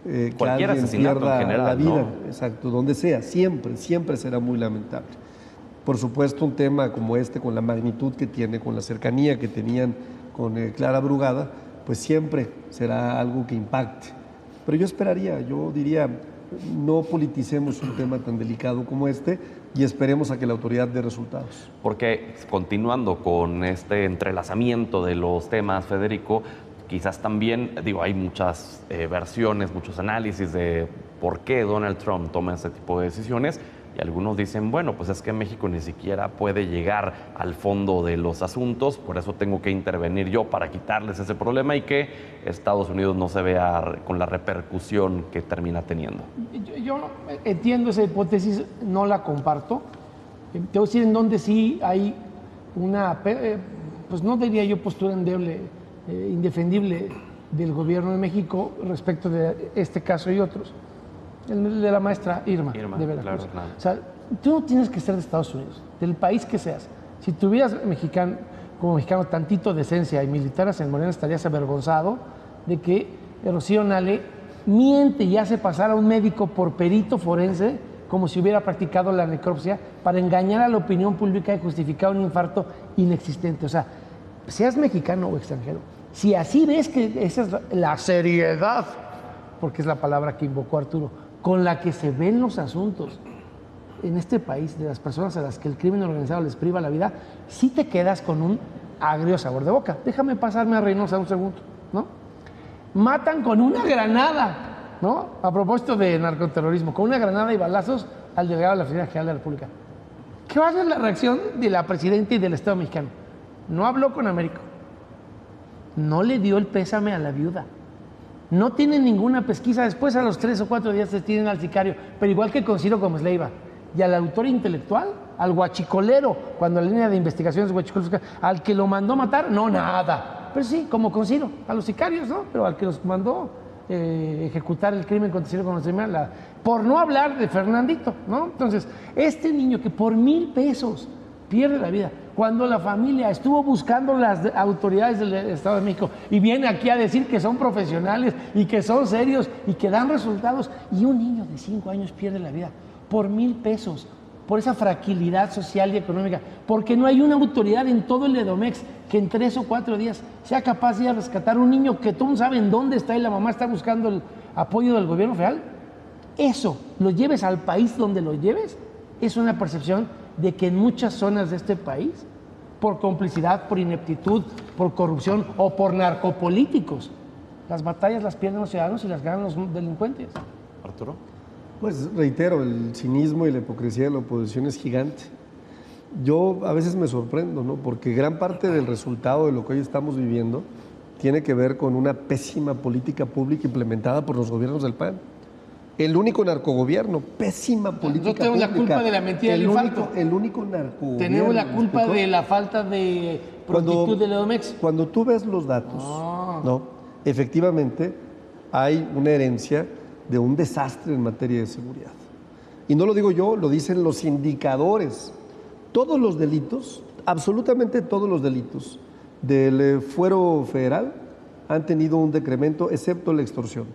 que alguien pierda la vida. ¿No? Exacto, donde sea. Siempre será muy lamentable. Por supuesto, un tema como este, con la magnitud que tiene, con la cercanía que tenían con Clara Brugada, pues siempre será algo que impacte. Pero yo diría, no politicemos un tema tan delicado como este y esperemos a que la autoridad dé resultados. Porque continuando con este entrelazamiento de los temas, Federico, quizás también, hay muchas versiones, muchos análisis de por qué Donald Trump toma ese tipo de decisiones, y algunos dicen, bueno, pues es que México ni siquiera puede llegar al fondo de los asuntos, por eso tengo que intervenir yo para quitarles ese problema y que Estados Unidos no se vea con la repercusión que termina teniendo. Yo entiendo esa hipótesis, no la comparto. Te voy a decir en donde sí hay una, pues no diría yo postura endeble, indefendible del gobierno de México respecto de este caso y otros. El de la maestra Irma de Veracruz. Claro. O sea, tú no tienes que ser de Estados Unidos, del país que seas. Si tuvieras como mexicano tantito decencia y militares en Morena, estarías avergonzado de que Rocío Nale miente y hace pasar a un médico por perito forense como si hubiera practicado la necropsia para engañar a la opinión pública y justificar un infarto inexistente. O sea, seas mexicano o extranjero, si así ves que esa es la seriedad, porque es la palabra que invocó Arturo, con la que se ven los asuntos, en este país, de las personas a las que el crimen organizado les priva la vida, sí te quedas con un agrio sabor de boca. Déjame pasarme a Reynosa un segundo, ¿no? Matan con una granada, ¿no? A propósito de narcoterrorismo, con una granada y balazos al delegado de la Fiscalía General de la República. ¿Qué va a ser la reacción de la presidenta y del Estado mexicano? No habló con Américo. No le dio el pésame a la viuda. No tienen ninguna pesquisa. Después, a los 3 o 4 días, se tienen al sicario. Pero igual que con Ciro Gómez Leiva. Y al autor intelectual, al guachicolero, cuando la línea de investigaciones guachicoleros, al que lo mandó matar, no, nada. Pero sí, como con Ciro, a los sicarios, ¿no? Pero al que los mandó ejecutar el crimen contra Ciro Gómez Leiva, por no hablar de Fernandito, ¿no? Entonces, este niño que por 1,000 pesos pierde la vida, cuando la familia estuvo buscando las autoridades del Estado de México y viene aquí a decir que son profesionales y que son serios y que dan resultados, y un niño de 5 años pierde la vida por 1,000 pesos, por esa fragilidad social y económica, porque no hay una autoridad en todo el Edomex que en 3 o 4 días sea capaz de ir a rescatar un niño que todos saben dónde está y la mamá está buscando el apoyo del gobierno federal. Eso, lo lleves al país donde lo lleves, es una percepción de que en muchas zonas de este país, por complicidad, por ineptitud, por corrupción o por narcopolíticos, las batallas las pierden los ciudadanos y las ganan los delincuentes. Arturo. Pues reitero, el cinismo y la hipocresía de la oposición es gigante. Yo a veces me sorprendo, ¿no? Porque gran parte del resultado de lo que hoy estamos viviendo tiene que ver con una pésima política pública implementada por los gobiernos del PAN. El único narcogobierno, pésima política pública. No tenemos la culpa de la mentira del infarto. El único narcogobierno. Tenemos la culpa de la falta de prontitud del Edomex. Cuando tú ves los datos, ¿no? Efectivamente hay una herencia de un desastre en materia de seguridad. Y no lo digo yo, lo dicen los indicadores. Todos los delitos, absolutamente todos los delitos del fuero federal han tenido un decremento, excepto la extorsión,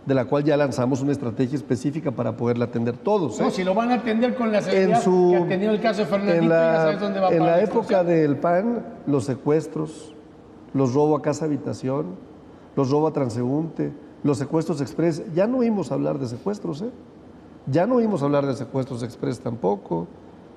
de la cual ya lanzamos una estrategia específica para poderla atender todos. No, si lo van a atender con la seguridad que ha tenido el caso de Fernandito, ya sabes dónde va a parar. En la época del PAN, los secuestros, los robos a casa-habitación, los robos a transeúnte, los secuestros express, ya no oímos hablar de secuestros, ya no oímos hablar de secuestros express tampoco.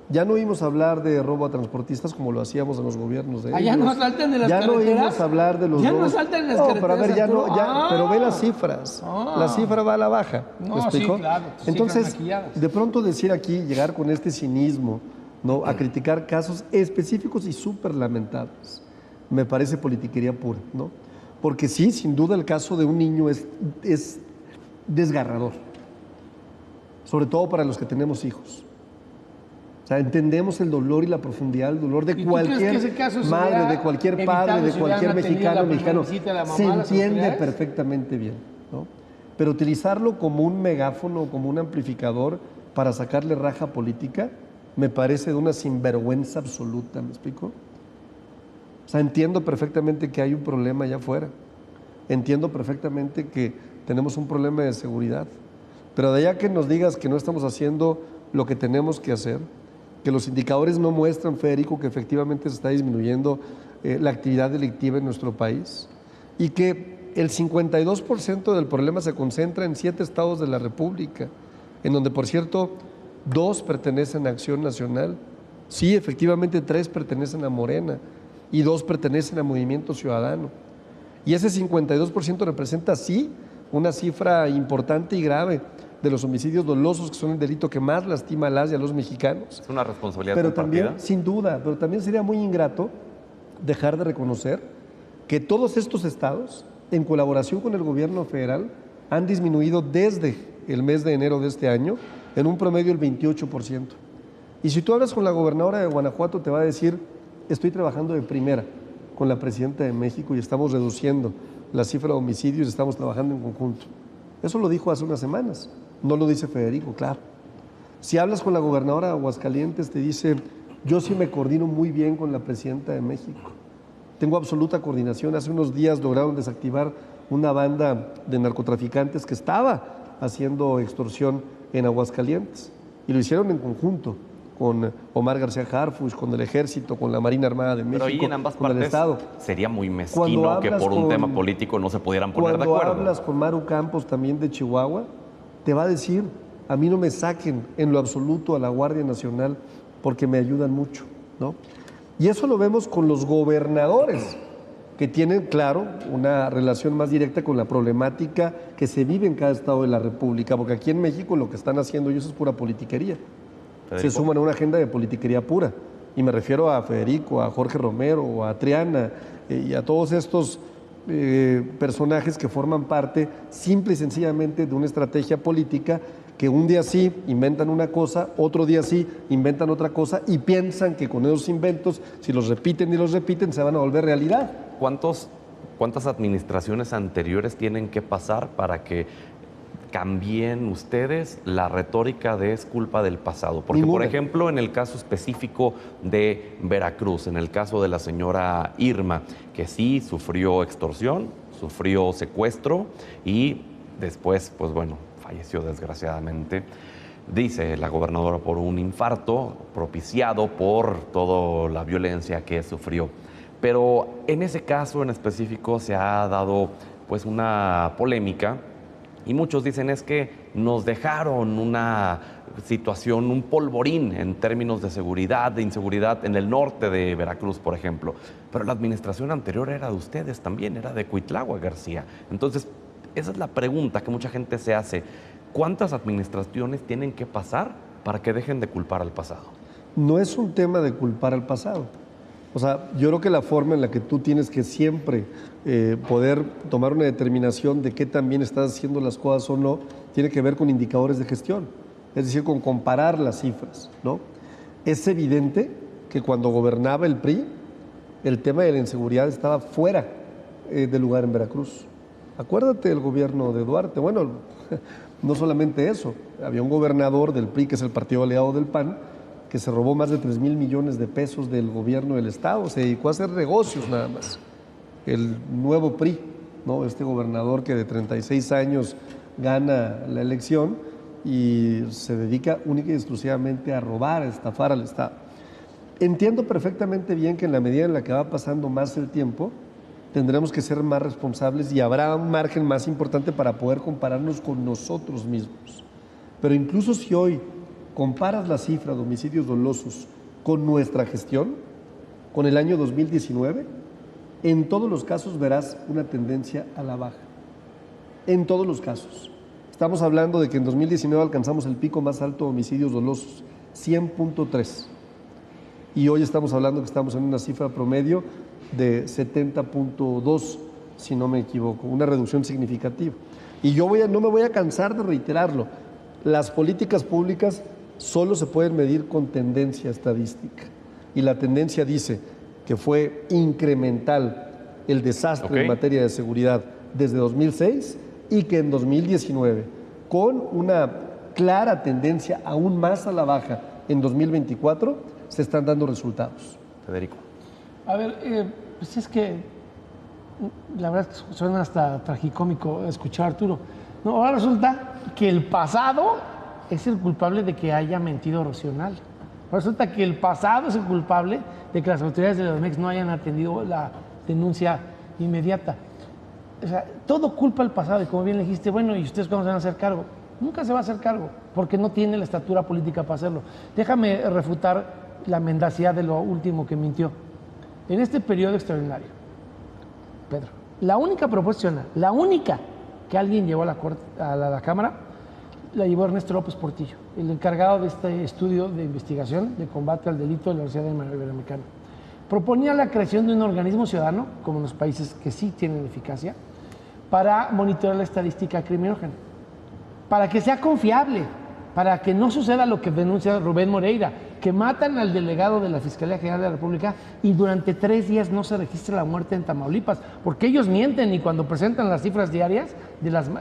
Ya no oímos hablar de robo a transportistas como lo hacíamos en los gobiernos de ellos. Ya no saltan de las carreteras. Ya no oímos hablar de los ya robos. No saltan de las carreteras. Pero a ver, pero ve las cifras. La cifra va a la baja. No, ¿Me explico? Sí, claro. Entonces, de pronto decir aquí, llegar con este cinismo, ¿no? A criticar casos específicos y súper lamentables, me parece politiquería pura, ¿no? Porque sí, sin duda el caso de un niño es desgarrador. Sobre todo para los que tenemos hijos. O sea, entendemos el dolor y la profundidad del dolor de cualquier madre, de cualquier padre, de cualquier mexicano. Se entiende perfectamente bien, ¿no? Pero utilizarlo como un megáfono, como un amplificador para sacarle raja política, me parece de una sinvergüenza absoluta, ¿me explico? O sea, entiendo perfectamente que hay un problema allá afuera. Entiendo perfectamente que tenemos un problema de seguridad. Pero de allá que nos digas que no estamos haciendo lo que tenemos que hacer, que los indicadores no muestran, Federico, que efectivamente se está disminuyendo la actividad delictiva en nuestro país y que el 52% del problema se concentra en 7 estados de la República, en donde, por cierto, 2 pertenecen a Acción Nacional. Sí, efectivamente 3 pertenecen a Morena y 2 pertenecen a Movimiento Ciudadano. Y ese 52% representa, sí, una cifra importante y grave de los homicidios dolosos, que son el delito que más lastima a las y a los mexicanos. Es una responsabilidad pero compartida. También, sin duda, pero también sería muy ingrato dejar de reconocer que todos estos estados, en colaboración con el gobierno federal, han disminuido desde el mes de enero de este año en un promedio del 28%. Y si tú hablas con la gobernadora de Guanajuato, te va a decir, estoy trabajando de primera con la presidenta de México y estamos reduciendo la cifra de homicidios y estamos trabajando en conjunto. Eso lo dijo hace unas semanas, no lo dice Federico, claro. Si hablas con la gobernadora de Aguascalientes, te dice, yo sí me coordino muy bien con la presidenta de México. Tengo absoluta coordinación. Hace unos días lograron desactivar una banda de narcotraficantes que estaba haciendo extorsión en Aguascalientes. Y lo hicieron en conjunto con Omar García Harfuch, con el Ejército, con la Marina Armada de México, pero ahí en ambas con partes el Estado. Sería muy mezquino que por un tema político no se pudieran poner de acuerdo. Cuando hablas con Maru Campos, también de Chihuahua, te va a decir, a mí no me saquen en lo absoluto a la Guardia Nacional porque me ayudan mucho, ¿no? Y eso lo vemos con los gobernadores, que tienen, claro, una relación más directa con la problemática que se vive en cada estado de la República, porque aquí en México lo que están haciendo ellos es pura politiquería. Se suman a una agenda de politiquería pura. Y me refiero a Federico, a Jorge Romero, a Triana y a todos estos personajes que forman parte simple y sencillamente de una estrategia política que un día sí inventan una cosa, otro día sí inventan otra cosa y piensan que con esos inventos, si los repiten y los repiten, se van a volver realidad. ¿Cuántas administraciones anteriores tienen que pasar para que cambien ustedes la retórica de es culpa del pasado? Porque, Ninguna. por ejemplo, en el caso específico de Veracruz, en el caso de la señora Irma, que sí sufrió extorsión, sufrió secuestro y después, pues bueno, falleció desgraciadamente, dice la gobernadora, por un infarto propiciado por toda la violencia que sufrió. Pero en ese caso en específico se ha dado pues una polémica y muchos dicen es que nos dejaron una situación, un polvorín en términos de seguridad, de inseguridad en el norte de Veracruz, por ejemplo. Pero la administración anterior era de ustedes también, era de Cuitláhuac García. Entonces, esa es la pregunta que mucha gente se hace. ¿Cuántas administraciones tienen que pasar para que dejen de culpar al pasado? No es un tema de culpar al pasado. O sea, yo creo que la forma en la que tú tienes que siempre poder tomar una determinación de qué tan bien estás haciendo las cosas o no, tiene que ver con indicadores de gestión, es decir, con comparar las cifras, ¿no? Es evidente que cuando gobernaba el PRI, el tema de la inseguridad estaba fuera de lugar en Veracruz. Acuérdate del gobierno de Duarte. Bueno, no solamente eso, había un gobernador del PRI, que es el partido aliado del PAN, que se robó más de 3,000 millones de pesos del gobierno del Estado, se dedicó a hacer negocios nada más. El nuevo PRI, ¿no? Este gobernador que de 36 años gana la elección y se dedica única y exclusivamente a robar, a estafar al Estado. Entiendo perfectamente bien que en la medida en la que va pasando más el tiempo, tendremos que ser más responsables y habrá un margen más importante para poder compararnos con nosotros mismos. Pero incluso si hoy comparas la cifra de homicidios dolosos con nuestra gestión, con el año 2019, en todos los casos verás una tendencia a la baja. En todos los casos. Estamos hablando de que en 2019 alcanzamos el pico más alto de homicidios dolosos, 100.3. Y hoy estamos hablando que estamos en una cifra promedio de 70.2, si no me equivoco, una reducción significativa. Y yo no me voy a cansar de reiterarlo, las políticas públicas solo se pueden medir con tendencia estadística. Y la tendencia dice que fue incremental el desastre en materia de seguridad desde 2006 y que en 2019, con una clara tendencia aún más a la baja en 2024, se están dando resultados. Federico. A ver, pues es que la verdad es que suena hasta tragicómico escuchar a Arturo. No, ahora resulta que el pasado es el culpable de que haya mentido Rocío-Nale. Resulta que el pasado es el culpable de que las autoridades de la Edomex no hayan atendido la denuncia inmediata. O sea, todo culpa al pasado y como bien le dijiste, bueno, ¿y ustedes cuándo se van a hacer cargo? Nunca se va a hacer cargo porque no tiene la estatura política para hacerlo. Déjame refutar la mendacidad de lo último que mintió. En este periodo extraordinario, Pedro, la única proposición, la única que alguien llevó a la Cámara, la llevó Ernesto López Portillo, el encargado de este estudio de investigación de combate al delito de la Universidad Iberoamericana. Proponía la creación de un organismo ciudadano, como en los países que sí tienen eficacia, para monitorear la estadística criminógena, para que sea confiable, para que no suceda lo que denuncia Rubén Moreira, que matan al delegado de la Fiscalía General de la República y durante 3 días no se registra la muerte en Tamaulipas, porque ellos mienten y cuando presentan las cifras diarias de las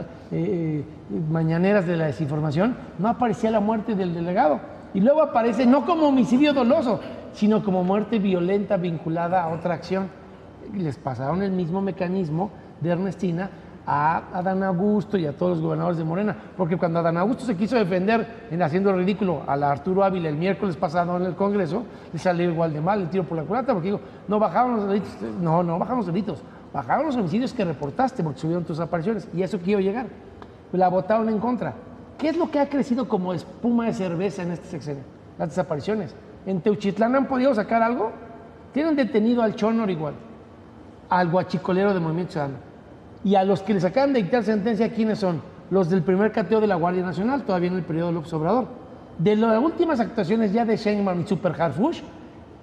mañaneras de la desinformación, no aparecía la muerte del delegado. Y luego aparece no como homicidio doloso, sino como muerte violenta vinculada a otra acción. Les pasaron el mismo mecanismo de Ernestina a Adán Augusto y a todos los gobernadores de Morena, porque cuando Adán Augusto se quiso defender en haciendo ridículo a la Arturo Ávila el miércoles pasado en el Congreso, le salió igual de mal el tiro por la culata, porque digo, no bajaron los delitos, no bajaron los delitos, bajaron los homicidios que reportaste porque subieron tus apariciones, y a eso quiero llegar. La votaron en contra. ¿qué es lo que ha crecido como espuma de cerveza en este sexenio? Las desapariciones. ¿En Teuchitlán han podido sacar algo? Tienen detenido al Chonor igual, al guachicolero de Movimiento Ciudadano. Y a los que les acaban de dictar sentencia, ¿quiénes son? Los del primer cateo de la Guardia Nacional, todavía en el periodo de López Obrador. De las últimas actuaciones ya de Sheinbaum y Super Harfuch,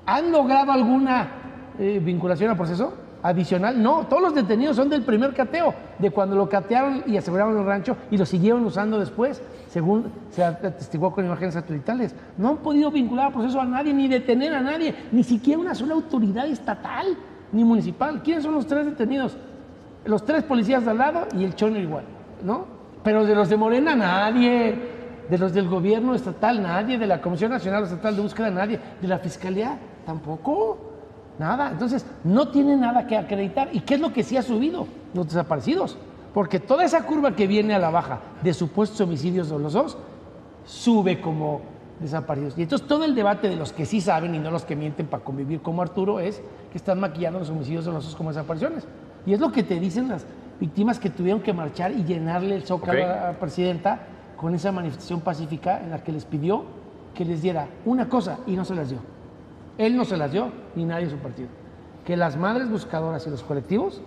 ¿han logrado alguna vinculación al proceso adicional? No, todos los detenidos son del primer cateo, de cuando lo catearon y aseguraron el rancho y lo siguieron usando después, según se atestiguó con imágenes satelitales. No han podido vincular al proceso a nadie, ni detener a nadie, ni siquiera una sola autoridad estatal ni municipal. ¿Quiénes son los 3 detenidos? Los 3 policías de al lado y el Chono igual, ¿no? Pero de los de Morena, nadie. De los del gobierno estatal, nadie. De la Comisión Nacional Estatal de Búsqueda, nadie. De la Fiscalía, tampoco. Nada. Entonces, no tiene nada que acreditar. ¿Y qué es lo que sí ha subido? Los desaparecidos. Porque toda esa curva que viene a la baja de supuestos homicidios dolosos, sube como desaparecidos. Y entonces todo el debate de los que sí saben y no los que mienten para convivir como Arturo es que están maquillando los homicidios dolosos como desapariciones. Y es lo que te dicen las víctimas que tuvieron que marchar y llenarle el zócalo a la presidenta con esa manifestación pacífica en la que les pidió que les diera una cosa y no se las dio. Él no se las dio, ni nadie en su partido. Que las madres buscadoras y los colectivos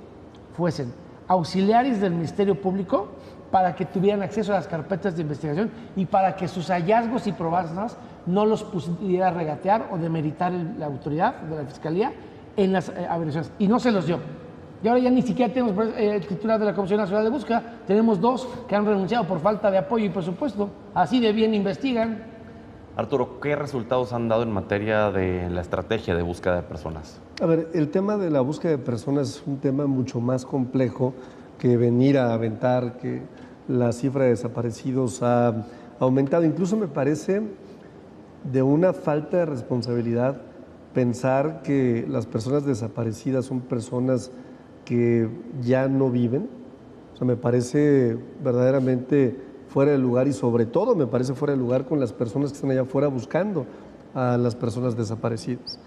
fuesen auxiliares del Ministerio Público para que tuvieran acceso a las carpetas de investigación y para que sus hallazgos y pruebas no los pudiera regatear o demeritar la autoridad de la Fiscalía en las averiguaciones. Y no se los dio. Y ahora ya ni siquiera tenemos titular de la Comisión Nacional de Búsqueda, tenemos 2 que han renunciado por falta de apoyo y presupuesto. Así de bien investigan. Arturo, ¿qué resultados han dado en materia de la estrategia de búsqueda de personas? A ver, el tema de la búsqueda de personas es un tema mucho más complejo que venir a aventar que la cifra de desaparecidos ha aumentado. Incluso me parece de una falta de responsabilidad pensar que las personas desaparecidas son personas que ya no viven. O sea, me parece verdaderamente fuera de lugar y sobre todo me parece fuera de lugar con las personas que están allá afuera buscando a las personas desaparecidas.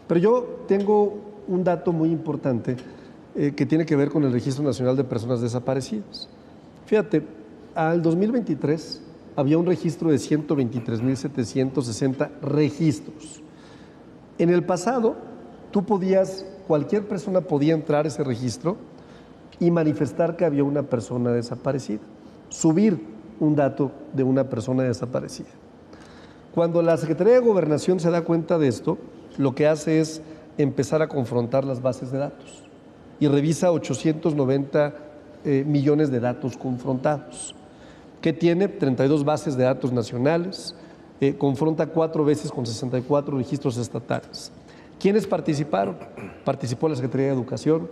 Pero yo tengo un dato muy importante que tiene que ver con el Registro Nacional de Personas Desaparecidas. Fíjate, al 2023 había un registro de 123.760 registros. En el pasado, cualquier persona podía entrar a ese registro y manifestar que había una persona desaparecida, subir un dato de una persona desaparecida. Cuando la Secretaría de Gobernación se da cuenta de esto, lo que hace es empezar a confrontar las bases de datos y revisa 890 millones de datos confrontados, que tiene 32 bases de datos nacionales, confronta 4 veces con 64 registros estatales. ¿Quiénes participaron? Participó la Secretaría de Educación,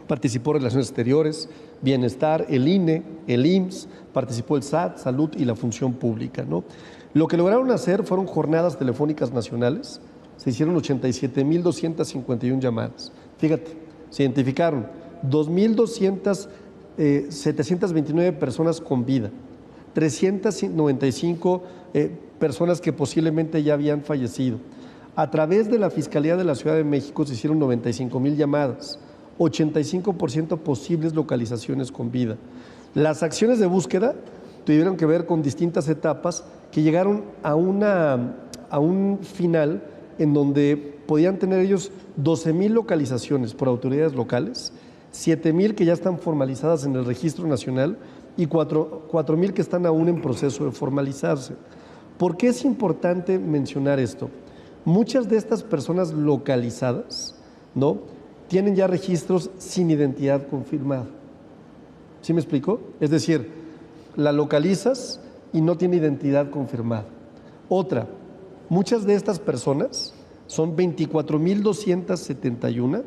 participó Relaciones Exteriores, Bienestar, el INE, el IMSS, participó el SAT, Salud y la Función Pública, ¿no? Lo que lograron hacer fueron jornadas telefónicas nacionales, se hicieron 87.251 llamadas. Fíjate, se identificaron 729 personas con vida, 395 personas que posiblemente ya habían fallecido. A través de la Fiscalía de la Ciudad de México se hicieron 95,000 llamadas, 85% posibles localizaciones con vida. Las acciones de búsqueda tuvieron que ver con distintas etapas que llegaron a un final en donde podían tener ellos 12,000 localizaciones por autoridades locales, 7,000 que ya están formalizadas en el Registro Nacional y 4,000 que están aún en proceso de formalizarse. ¿Por qué es importante mencionar esto? Muchas de estas personas localizadas, ¿no?, tienen ya registros sin identidad confirmada. ¿Sí me explico? Es decir, la localizas y no tiene identidad confirmada. Otra, muchas de estas personas, son 24,271,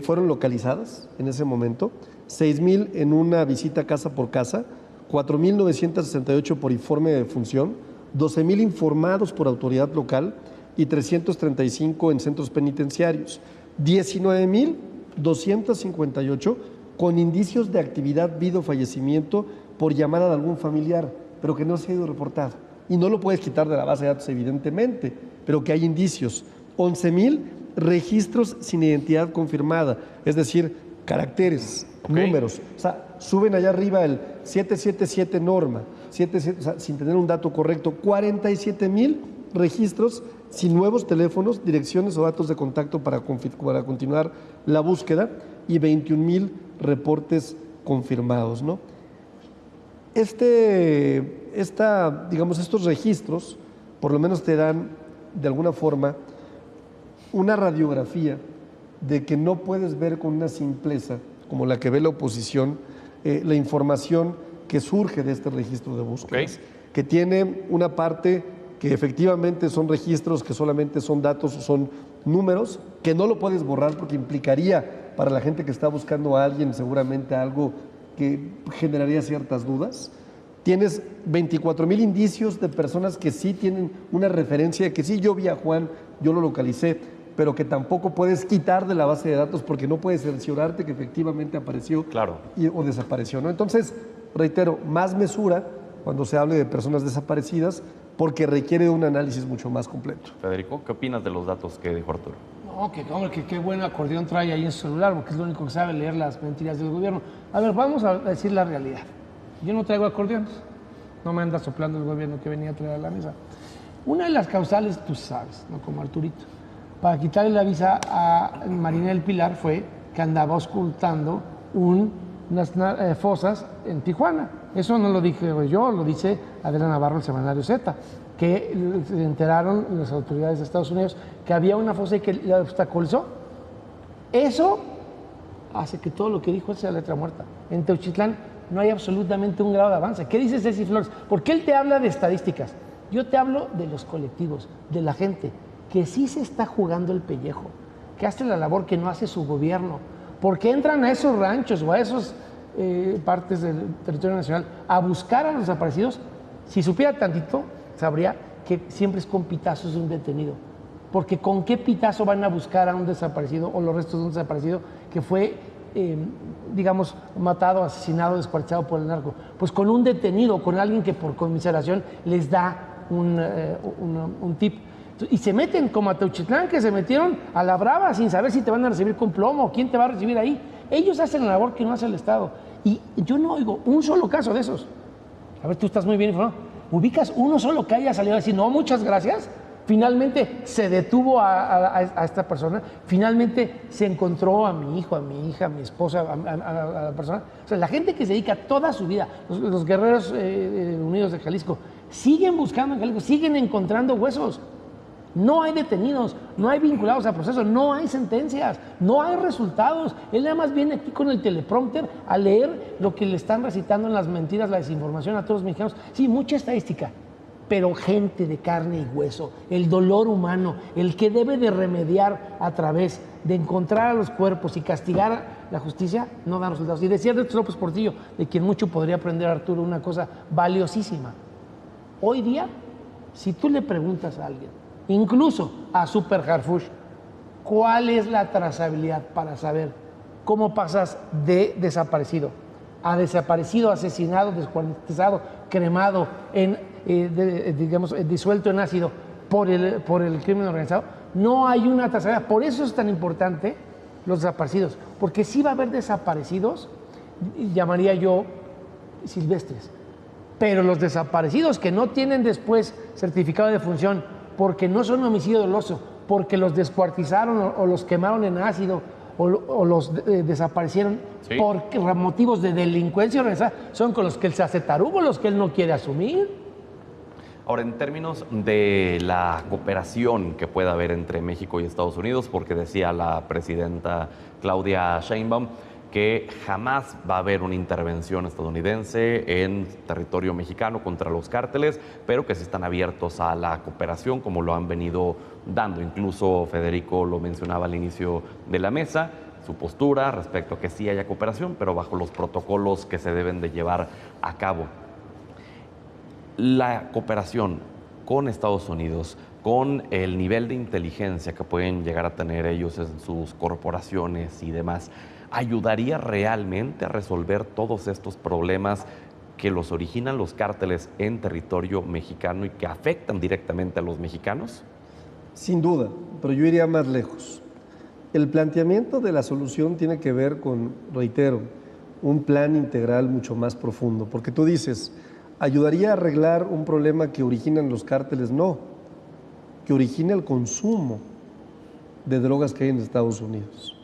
fueron localizadas en ese momento, 6,000 en una visita casa por casa, 4,968 por informe de defunción, 12,000 informados por autoridad local y 335 en centros penitenciarios, 19,258 con indicios de actividad, vida o fallecimiento por llamada de algún familiar, pero que no se ha ido reportado. Y no lo puedes quitar de la base de datos, evidentemente, pero que hay indicios. 11,000 registros sin identidad confirmada, es decir, caracteres, números. O sea, suben allá arriba el 777 norma, o sea, sin tener un dato correcto, 47,000 registros sin nuevos teléfonos, direcciones o datos de contacto para continuar la búsqueda y 21,000 reportes confirmados, ¿no? Digamos, estos registros por lo menos te dan de alguna forma una radiografía de que no puedes ver con una simpleza como la que ve la oposición la información que surge de este registro de búsquedas, que tiene una parte que efectivamente son registros que solamente son datos, son números, que no lo puedes borrar porque implicaría para la gente que está buscando a alguien seguramente algo que generaría ciertas dudas. Tienes 24,000 indicios de personas que sí tienen una referencia, de que sí, yo vi a Juan, yo lo localicé, pero que tampoco puedes quitar de la base de datos porque no puedes cerciorarte que efectivamente apareció o desapareció, ¿no? Entonces, reitero, más mesura cuando se hable de personas desaparecidas porque requiere un análisis mucho más completo. Federico, ¿qué opinas de los datos que dijo Arturo? No, que qué buen acordeón trae ahí en su celular, porque es lo único que sabe, leer las mentiras del gobierno. A ver, vamos a decir la realidad. Yo no traigo acordeones, no me anda soplando el gobierno que venía a traer a la mesa. Una de las causales, tú sabes, no como Arturito, para quitarle la visa a Marina del Pilar fue que andaba ocultando unas fosas en Tijuana. Eso no lo dije yo, lo dice Adela Navarro, el semanario Z, que se enteraron las autoridades de Estados Unidos que había una fosa y que la obstaculizó. Eso hace que todo lo que dijo sea letra muerta. En Teuchitlán no hay absolutamente un grado de avance. ¿Qué dice Ceci Flores? Porque él te habla de estadísticas. Yo te hablo de los colectivos, de la gente que sí se está jugando el pellejo, que hace la labor que no hace su gobierno, porque entran a esos ranchos o a esas partes del territorio nacional a buscar a los desaparecidos. Si supiera tantito, sabría que siempre es con pitazos de un detenido, porque ¿con qué pitazo van a buscar a un desaparecido o los restos de un desaparecido que fue, digamos, matado, asesinado, descuartizado por el narco? Pues con un detenido, con alguien que por conmiseración les da un tip. Y se meten como a Teuchitlán, que se metieron a la brava sin saber si te van a recibir con plomo o quién te va a recibir ahí. Ellos hacen la labor que no hace el Estado. Y yo no oigo un solo caso de esos. A ver, tú estás muy bien informado. ¿Ubicas uno solo que haya salido a decir, no, muchas gracias? Finalmente se detuvo a esta persona, finalmente se encontró a mi hijo, a mi hija, a mi esposa, a la persona. O sea, la gente que se dedica toda su vida, los Guerreros Unidos de Jalisco, siguen buscando en Jalisco, siguen encontrando huesos. No hay detenidos, no hay vinculados a proceso, no hay sentencias, no hay resultados. Él nada más viene aquí con el teleprompter a leer lo que le están recitando en las mentiras, la desinformación a todos los mexicanos. Sí, mucha estadística, pero gente de carne y hueso, el dolor humano, el que debe de remediar a través de encontrar a los cuerpos y castigar a la justicia, no dan resultados. Y decía Ernesto López Portillo, de quien mucho podría aprender Arturo, una cosa valiosísima. Hoy día, si tú le preguntas a alguien, incluso a Super Harfuch, ¿cuál es la trazabilidad para saber cómo pasas de desaparecido a desaparecido, asesinado, descuartizado, cremado, digamos, disuelto en ácido por el crimen organizado? No hay una trazabilidad. Por eso es tan importante los desaparecidos, porque sí va a haber desaparecidos, llamaría yo silvestres, pero los desaparecidos que no tienen después certificado de defunción porque no son homicidio doloso, porque los descuartizaron o los quemaron en ácido o los desaparecieron por motivos de delincuencia organizada, son con los que él se hace tarugo, los que él no quiere asumir. Ahora, en términos de la cooperación que pueda haber entre México y Estados Unidos, porque decía la presidenta Claudia Sheinbaum que jamás va a haber una intervención estadounidense en territorio mexicano contra los cárteles, pero que sí están abiertos a la cooperación como lo han venido dando. Incluso Federico lo mencionaba al inicio de la mesa, su postura respecto a que sí haya cooperación, pero bajo los protocolos que se deben de llevar a cabo. La cooperación con Estados Unidos, con el nivel de inteligencia que pueden llegar a tener ellos en sus corporaciones y demás, ¿ayudaría realmente a resolver todos estos problemas que los originan los cárteles en territorio mexicano y que afectan directamente a los mexicanos? Sin duda, pero yo iría más lejos. El planteamiento de la solución tiene que ver con, reitero, un plan integral mucho más profundo, porque tú dices, ¿Ayudaría a arreglar un problema que originan los cárteles? No, que origina el consumo de drogas que hay en Estados Unidos,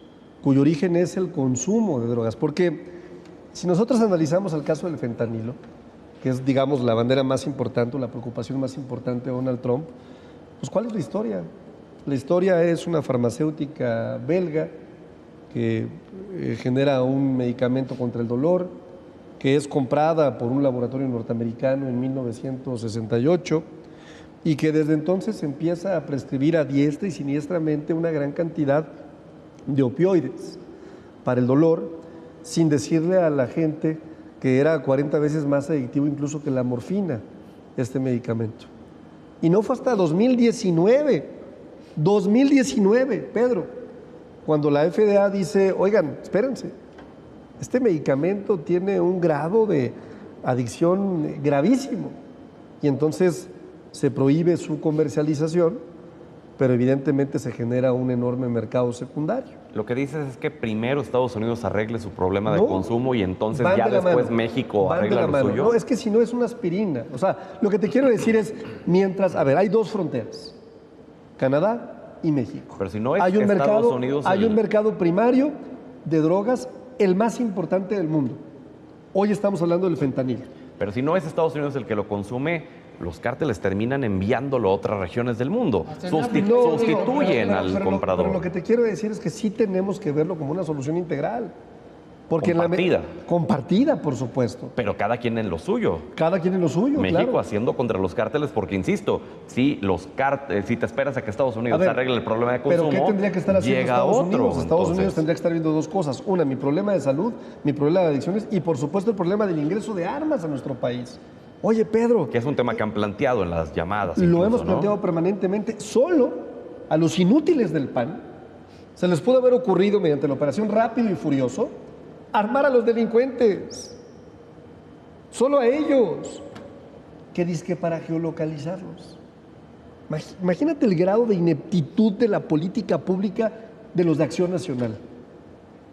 cuyo origen es el consumo de drogas. Porque si nosotros analizamos el caso del fentanilo, que es, digamos, la bandera más importante, la preocupación más importante de Donald Trump, pues ¿cuál es la historia? La historia es una farmacéutica belga que genera un medicamento contra el dolor, que es comprada por un laboratorio norteamericano en 1968 y que desde entonces empieza a prescribir a diestra y siniestramente una gran cantidad de opioides para el dolor, sin decirle a la gente que era 40 veces más adictivo incluso que la morfina, este medicamento. Y no fue hasta 2019, Pedro, cuando la FDA dice, oigan, espérense, este medicamento tiene un grado de adicción gravísimo y entonces se prohíbe su comercialización, pero evidentemente se genera un enorme mercado secundario. Lo que dices es que primero Estados Unidos arregle su problema de consumo y entonces ya después México arregla lo suyo. No, es que si no es una aspirina. O sea, lo que te quiero decir es, mientras, a ver, hay dos fronteras, Canadá y México. Pero si no es hay un Estados mercado, Unidos... Hay un mercado primario de drogas, el más importante del mundo. Hoy estamos hablando del fentanilo. Pero si no es Estados Unidos el que lo consume, los cárteles terminan enviándolo a otras regiones del mundo. Sustituyen al comprador. Pero lo que te quiero decir es que sí tenemos que verlo como una solución integral. Porque compartida. Compartida, por supuesto. Pero cada quien en lo suyo. Cada quien en lo suyo, México claro. haciendo contra los cárteles, porque insisto, si te esperas a que Estados Unidos arregle el problema de consumo, ¿pero qué tendría que estar haciendo llega Estados otro? Unidos? Estados Unidos tendría que estar viendo dos cosas. Una, mi problema de salud, mi problema de adicciones y, por supuesto, el problema del ingreso de armas a nuestro país. Oye, Pedro... Que es un tema que han planteado en las llamadas. Lo incluso, hemos planteado permanentemente. Solo a los inútiles del PAN se les pudo haber ocurrido, mediante la operación Rápido y Furioso, armar a los delincuentes. Solo a ellos. Que dizque para geolocalizarlos. Imagínate el grado de ineptitud de la política pública de los de Acción Nacional.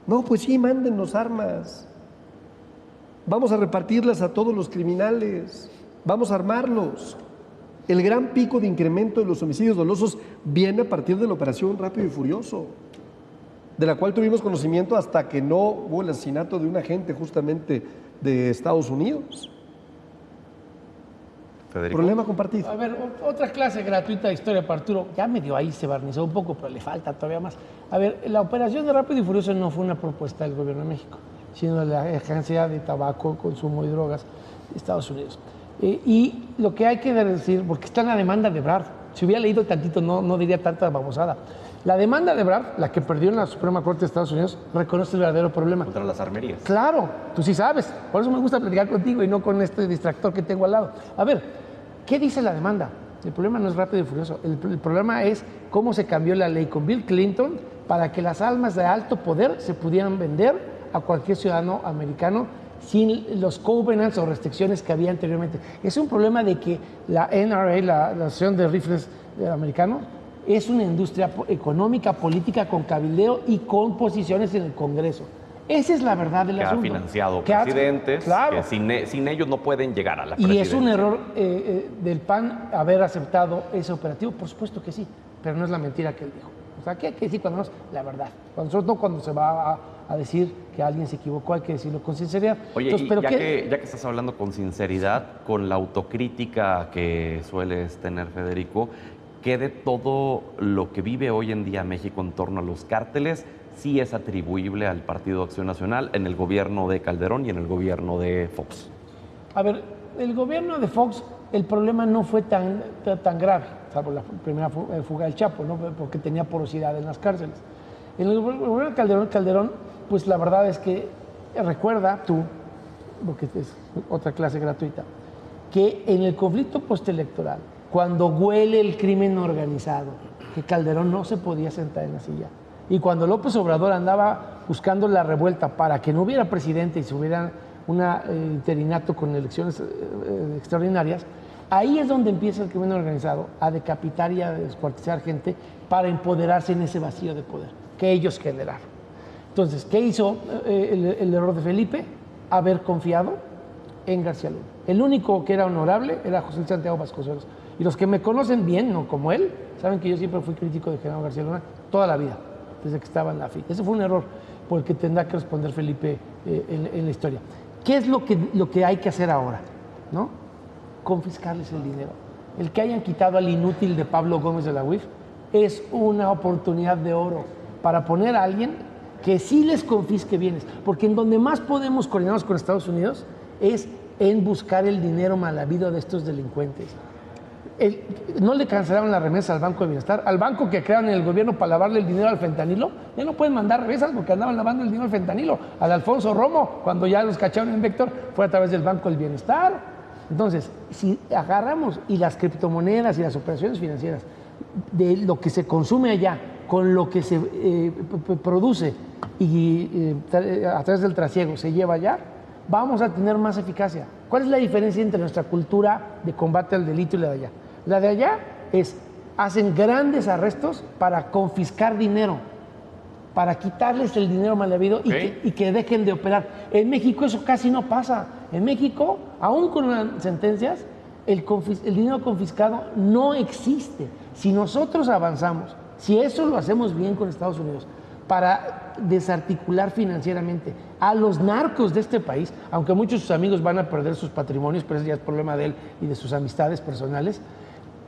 No, pues sí, mándennos armas. Vamos a repartirlas a todos los criminales. Vamos a armarlos. El gran pico de incremento de los homicidios dolosos viene a partir de la operación Rápido y Furioso, de la cual tuvimos conocimiento hasta que no hubo el asesinato de un agente justamente de Estados Unidos. Federico. Problema compartido. A ver, otra clase gratuita de historia para Arturo. Ya medio ahí se barnizó un poco, pero le falta todavía más. A ver, la operación de Rápido y Furioso no fue una propuesta del gobierno de México, sino de la Agencia de Tabaco, Consumo y Drogas de Estados Unidos. Y lo que hay que decir, porque está en la demanda de Ebrard, si hubiera leído tantito no diría tanta babosada. La demanda de Ebrard, la que perdió en la Suprema Corte de Estados Unidos, reconoce el verdadero problema. Contra las armerías. Claro, tú sí sabes. Por eso me gusta platicar contigo y no con este distractor que tengo al lado. A ver, ¿qué dice la demanda? El problema no es Rápido y Furioso. El problema es cómo se cambió la ley con Bill Clinton para que las armas de alto poder se pudieran vender a cualquier ciudadano americano sin los covenants o restricciones que había anteriormente. Es un problema de que la NRA, la Asociación de Rifles Americanos, es una industria económica, política, con cabildeo y con posiciones en el Congreso. Esa es la verdad del asunto. Que ha financiado presidentes, claro, que sin ellos no pueden llegar a la presidencia. Y es un error del PAN haber aceptado ese operativo, por supuesto que sí, pero no es la mentira que él dijo. O sea, que hay que decir cuando no es la verdad. Cuando se va a decir que alguien se equivocó, hay que decirlo con sinceridad. Oye, entonces, pero ya que estás hablando con sinceridad, con la autocrítica que sueles tener, Federico, ¿qué de todo lo que vive hoy en día México en torno a los cárteles sí es atribuible al Partido Acción Nacional en el gobierno de Calderón y en el gobierno de Fox? A ver, el gobierno de Fox, el problema no fue tan grave, salvo la primera fuga del Chapo, ¿no? Porque tenía porosidad en las cárceles. En el gobierno de Calderón, pues la verdad es que recuerda tú, porque es otra clase gratuita, que en el conflicto postelectoral, cuando huele el crimen organizado, que Calderón no se podía sentar en la silla. Y cuando López Obrador andaba buscando la revuelta para que no hubiera presidente y se hubiera un interinato con elecciones extraordinarias, ahí es donde empieza el crimen organizado a decapitar y a descuartizar gente para empoderarse en ese vacío de poder que ellos generaron. Entonces, ¿qué hizo el error de Felipe? Haber confiado en García Luna. El único que era honorable era José Santiago Vasconcelos. Y los que me conocen bien, no como él, saben que yo siempre fui crítico de Genaro García Luna toda la vida, desde que estaba en la FI. Ese fue un error por el que tendrá que responder Felipe en la historia. ¿Qué es lo que hay que hacer ahora? ¿No? Confiscarles el dinero. El que hayan quitado al inútil de Pablo Gómez de la UIF es una oportunidad de oro para poner a alguien que sí les confisque bienes, porque en donde más podemos coordinarnos con Estados Unidos es en buscar el dinero mal habido de estos delincuentes. No le cancelaron la remesa al Banco de Bienestar, al banco que crearon en el gobierno para lavarle el dinero al fentanilo, ya no pueden mandar remesas porque andaban lavando el dinero al fentanilo. Al Alfonso Romo, cuando ya los cacharon en Vector, fue a través del Banco del Bienestar. Entonces, si agarramos y las criptomonedas y las operaciones financieras de lo que se consume allá con lo que se produce y a través del trasiego se lleva allá, vamos a tener más eficacia. ¿Cuál es la diferencia entre nuestra cultura de combate al delito y la de allá? La de allá hacen grandes arrestos para confiscar dinero, para quitarles el dinero mal habido y que dejen de operar. En México eso casi no pasa. En México, aún con las sentencias, el dinero confiscado no existe. Si nosotros avanzamos, si eso lo hacemos bien con Estados Unidos, para desarticular financieramente a los narcos de este país, aunque muchos de sus amigos van a perder sus patrimonios, pero ese ya es problema de él y de sus amistades personales,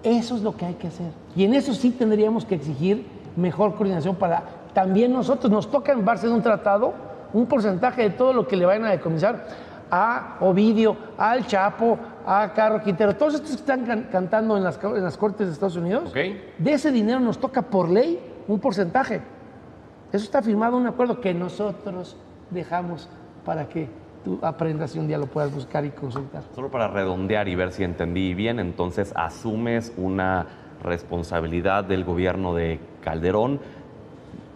eso es lo que hay que hacer. Y en eso sí tendríamos que exigir mejor coordinación para también nosotros. Nos toca en base de un tratado un porcentaje de todo lo que le vayan a decomisar a Ovidio, al Chapo, a Caro Quintero, todos estos que están cantando en las cortes de Estados Unidos, de ese dinero nos toca por ley un porcentaje. Eso está firmado en un acuerdo que nosotros dejamos para que tú aprendas y un día lo puedas buscar y consultar. Solo para redondear y ver si entendí bien, entonces asumes una responsabilidad del gobierno de Calderón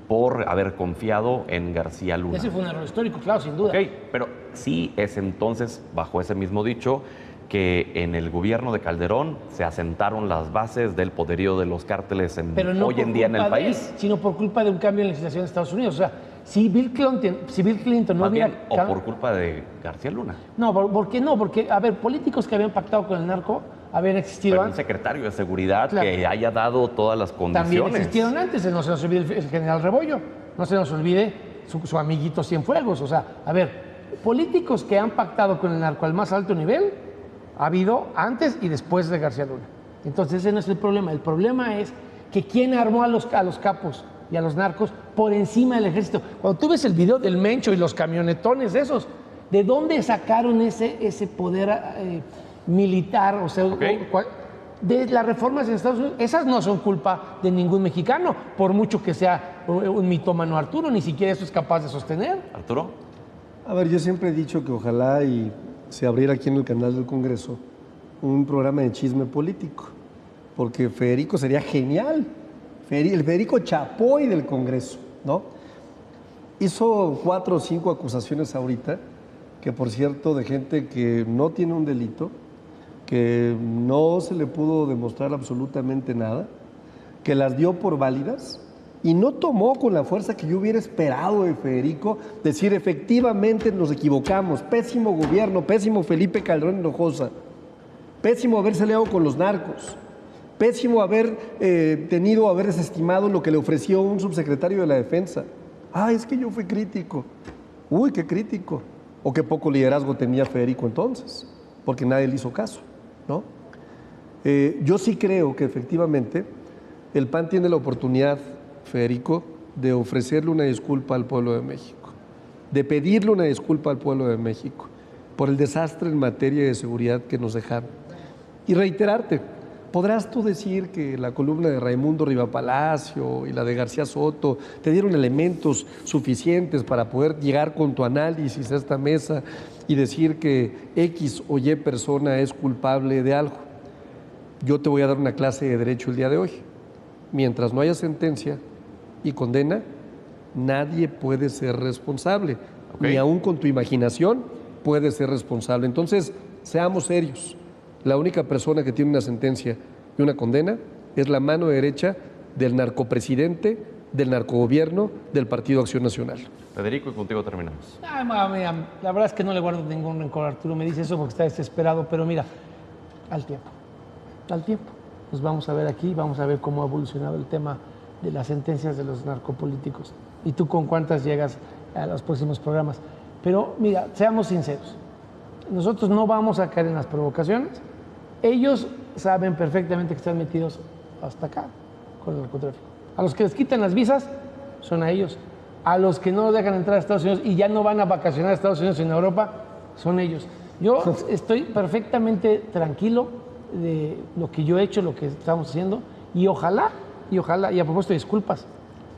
por haber confiado en García Luna. Ese fue un error histórico, claro, sin duda. Pero sí es entonces, bajo ese mismo dicho, que en el gobierno de Calderón se asentaron las bases del poderío de los cárteles hoy en día en el país. Sino por culpa de un cambio en la legislación de Estados Unidos. O sea, si Bill Clinton no Más hubiera... bien, o por culpa de García Luna. No, ¿por qué no? Porque, a ver, políticos que habían pactado con el narco habían existido Pero antes. un secretario de seguridad Claro. que haya dado todas las condiciones. También existieron antes, no se nos olvide el general Rebollo, no se nos olvide su amiguito Cienfuegos. O sea, a ver, políticos que han pactado con el narco al más alto nivel ha habido antes y después de García Luna. Entonces ese no es el problema. El problema es que quién armó a los capos y a los narcos por encima del ejército. Cuando tú ves el video del Mencho y los camionetones esos, ¿de dónde sacaron ese poder militar? O sea, de las reformas en Estados Unidos, esas no son culpa de ningún mexicano, por mucho que sea un mitómano Arturo, ni siquiera eso es capaz de sostener. ¿Arturo? A ver, yo siempre he dicho que ojalá y se abriera aquí en el canal del Congreso un programa de chisme político, porque Federico sería genial, el Federico Chapoy del Congreso, ¿no? Hizo 4 o 5 acusaciones ahorita, que por cierto de gente que no tiene un delito, que no se le pudo demostrar absolutamente nada, que las dio por válidas y no tomó con la fuerza que yo hubiera esperado de Federico decir efectivamente nos equivocamos, pésimo gobierno, pésimo Felipe Calderón Hinojosa, pésimo haberse aliado con los narcos, pésimo haber haber desestimado lo que le ofreció un subsecretario de la Defensa. Ah, es que yo fui crítico. Uy, qué crítico. O qué poco liderazgo tenía Federico entonces, porque nadie le hizo caso, ¿no? Yo sí creo que efectivamente el PAN tiene la oportunidad, Federico, de ofrecerle una disculpa al pueblo de México, de pedirle una disculpa al pueblo de México por el desastre en materia de seguridad que nos dejaron. Y reiterarte, podrás tú decir que la columna de Raimundo Rivapalacio y la de García Soto te dieron elementos suficientes para poder llegar con tu análisis a esta mesa y decir que X o Y persona es culpable de algo. Yo te voy a dar una clase de derecho el día de hoy. Mientras no haya sentencia y condena, nadie puede ser responsable. Ni aún con tu imaginación puedes ser responsable. Entonces, seamos serios. La única persona que tiene una sentencia y una condena es la mano derecha del narcopresidente del narcogobierno del Partido Acción Nacional. Federico, y contigo terminamos. Mira, la verdad es que no le guardo ningún rencor a Arturo. Me dice eso porque está desesperado, pero mira, al tiempo. Nos vamos a ver aquí, vamos a ver cómo ha evolucionado el tema de las sentencias de los narcopolíticos. Y tú con cuántas llegas a los próximos programas. Pero mira, seamos sinceros. Nosotros no vamos a caer en las provocaciones. Ellos saben perfectamente que están metidos hasta acá con el narcotráfico. A los que les quitan las visas son a ellos. A los que no los dejan entrar a Estados Unidos y ya no van a vacacionar a Estados Unidos en Europa son ellos. Yo estoy perfectamente tranquilo de lo que yo he hecho, lo que estamos haciendo, y ojalá, y a propósito de disculpas,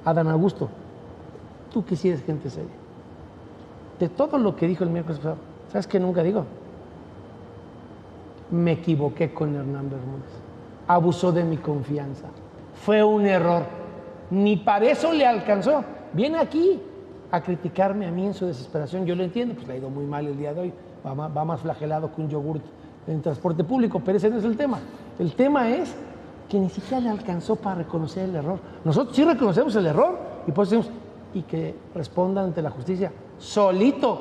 Adán Augusto, tú que sí eres gente seria, de todo lo que dijo el miércoles pasado, ¿sabes qué nunca digo? Me equivoqué con Hernán Bermúdez, abusó de mi confianza, fue un error, ni para eso le alcanzó, viene aquí a criticarme a mí en su desesperación, yo lo entiendo, pues le ha ido muy mal el día de hoy, va más flagelado que un yogurt en transporte público, pero ese no es el tema. El tema es que ni siquiera le alcanzó para reconocer el error. Nosotros sí reconocemos el error y pues decimos, y que respondan ante la justicia solito.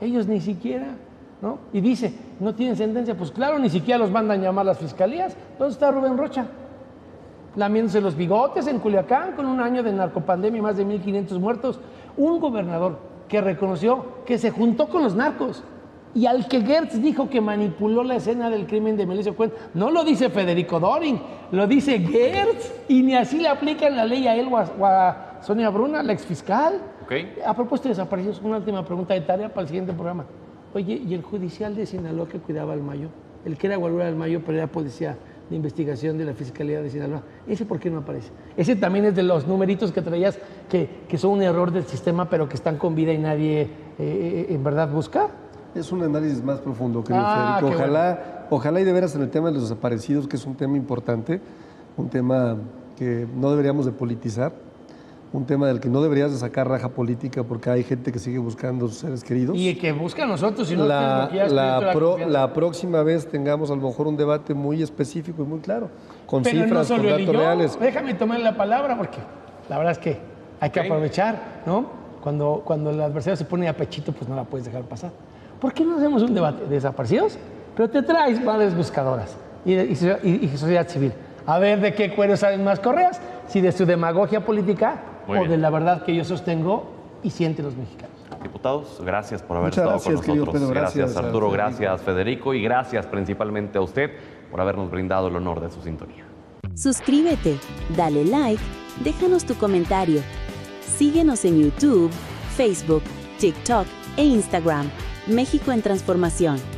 Ellos ni siquiera, ¿no? Y dice, no tienen sentencia, pues claro, ni siquiera los mandan llamar las fiscalías. ¿Dónde está Rubén Rocha? Lamiéndose los bigotes en Culiacán con un año de narcopandemia y más de 1,500 muertos. Un gobernador que reconoció que se juntó con los narcos y al que Gertz dijo que manipuló la escena del crimen de Melesio Cuen. No lo dice Federico Doring, lo dice Gertz, y ni así le aplican la ley a él o a Sonia Bruna, la exfiscal. Okay. A propósito de desaparecidos, una última pregunta de tarea para el siguiente programa. Oye, ¿y el judicial de Sinaloa que cuidaba al Mayo? El que era guarura del Mayo, pero era policía de investigación de la Fiscalía de Sinaloa. ¿Ese por qué no aparece? Ese también es de los numeritos que traías que son un error del sistema, pero que están con vida y nadie en verdad busca. Es un análisis más profundo, creo, Federico. Ojalá y de veras en el tema de los desaparecidos, que es un tema importante, un tema que no deberíamos de politizar, un tema del que no deberías de sacar raja política porque hay gente que sigue buscando a sus seres queridos. Y que busca a nosotros, si no la próxima vez tengamos a lo mejor un debate muy específico y muy claro, con pero cifras, no con datos reales. Déjame tomar la palabra porque la verdad es que hay que aprovechar, ¿no? Cuando el adversario se pone a pechito, pues no la puedes dejar pasar. ¿Por qué no hacemos un debate de desaparecidos? Pero te traes madres buscadoras y sociedad civil. A ver de qué cuero salen más correas, si de su demagogia política o de la verdad que yo sostengo y sienten los mexicanos. Diputados, gracias por haber Muchas estado gracias, con nosotros. Pedro, gracias Arturo, Federico. gracias Federico y gracias principalmente a usted por habernos brindado el honor de su sintonía. Suscríbete, dale like, déjanos tu comentario. Síguenos en YouTube, Facebook, TikTok e Instagram. México en Transformación.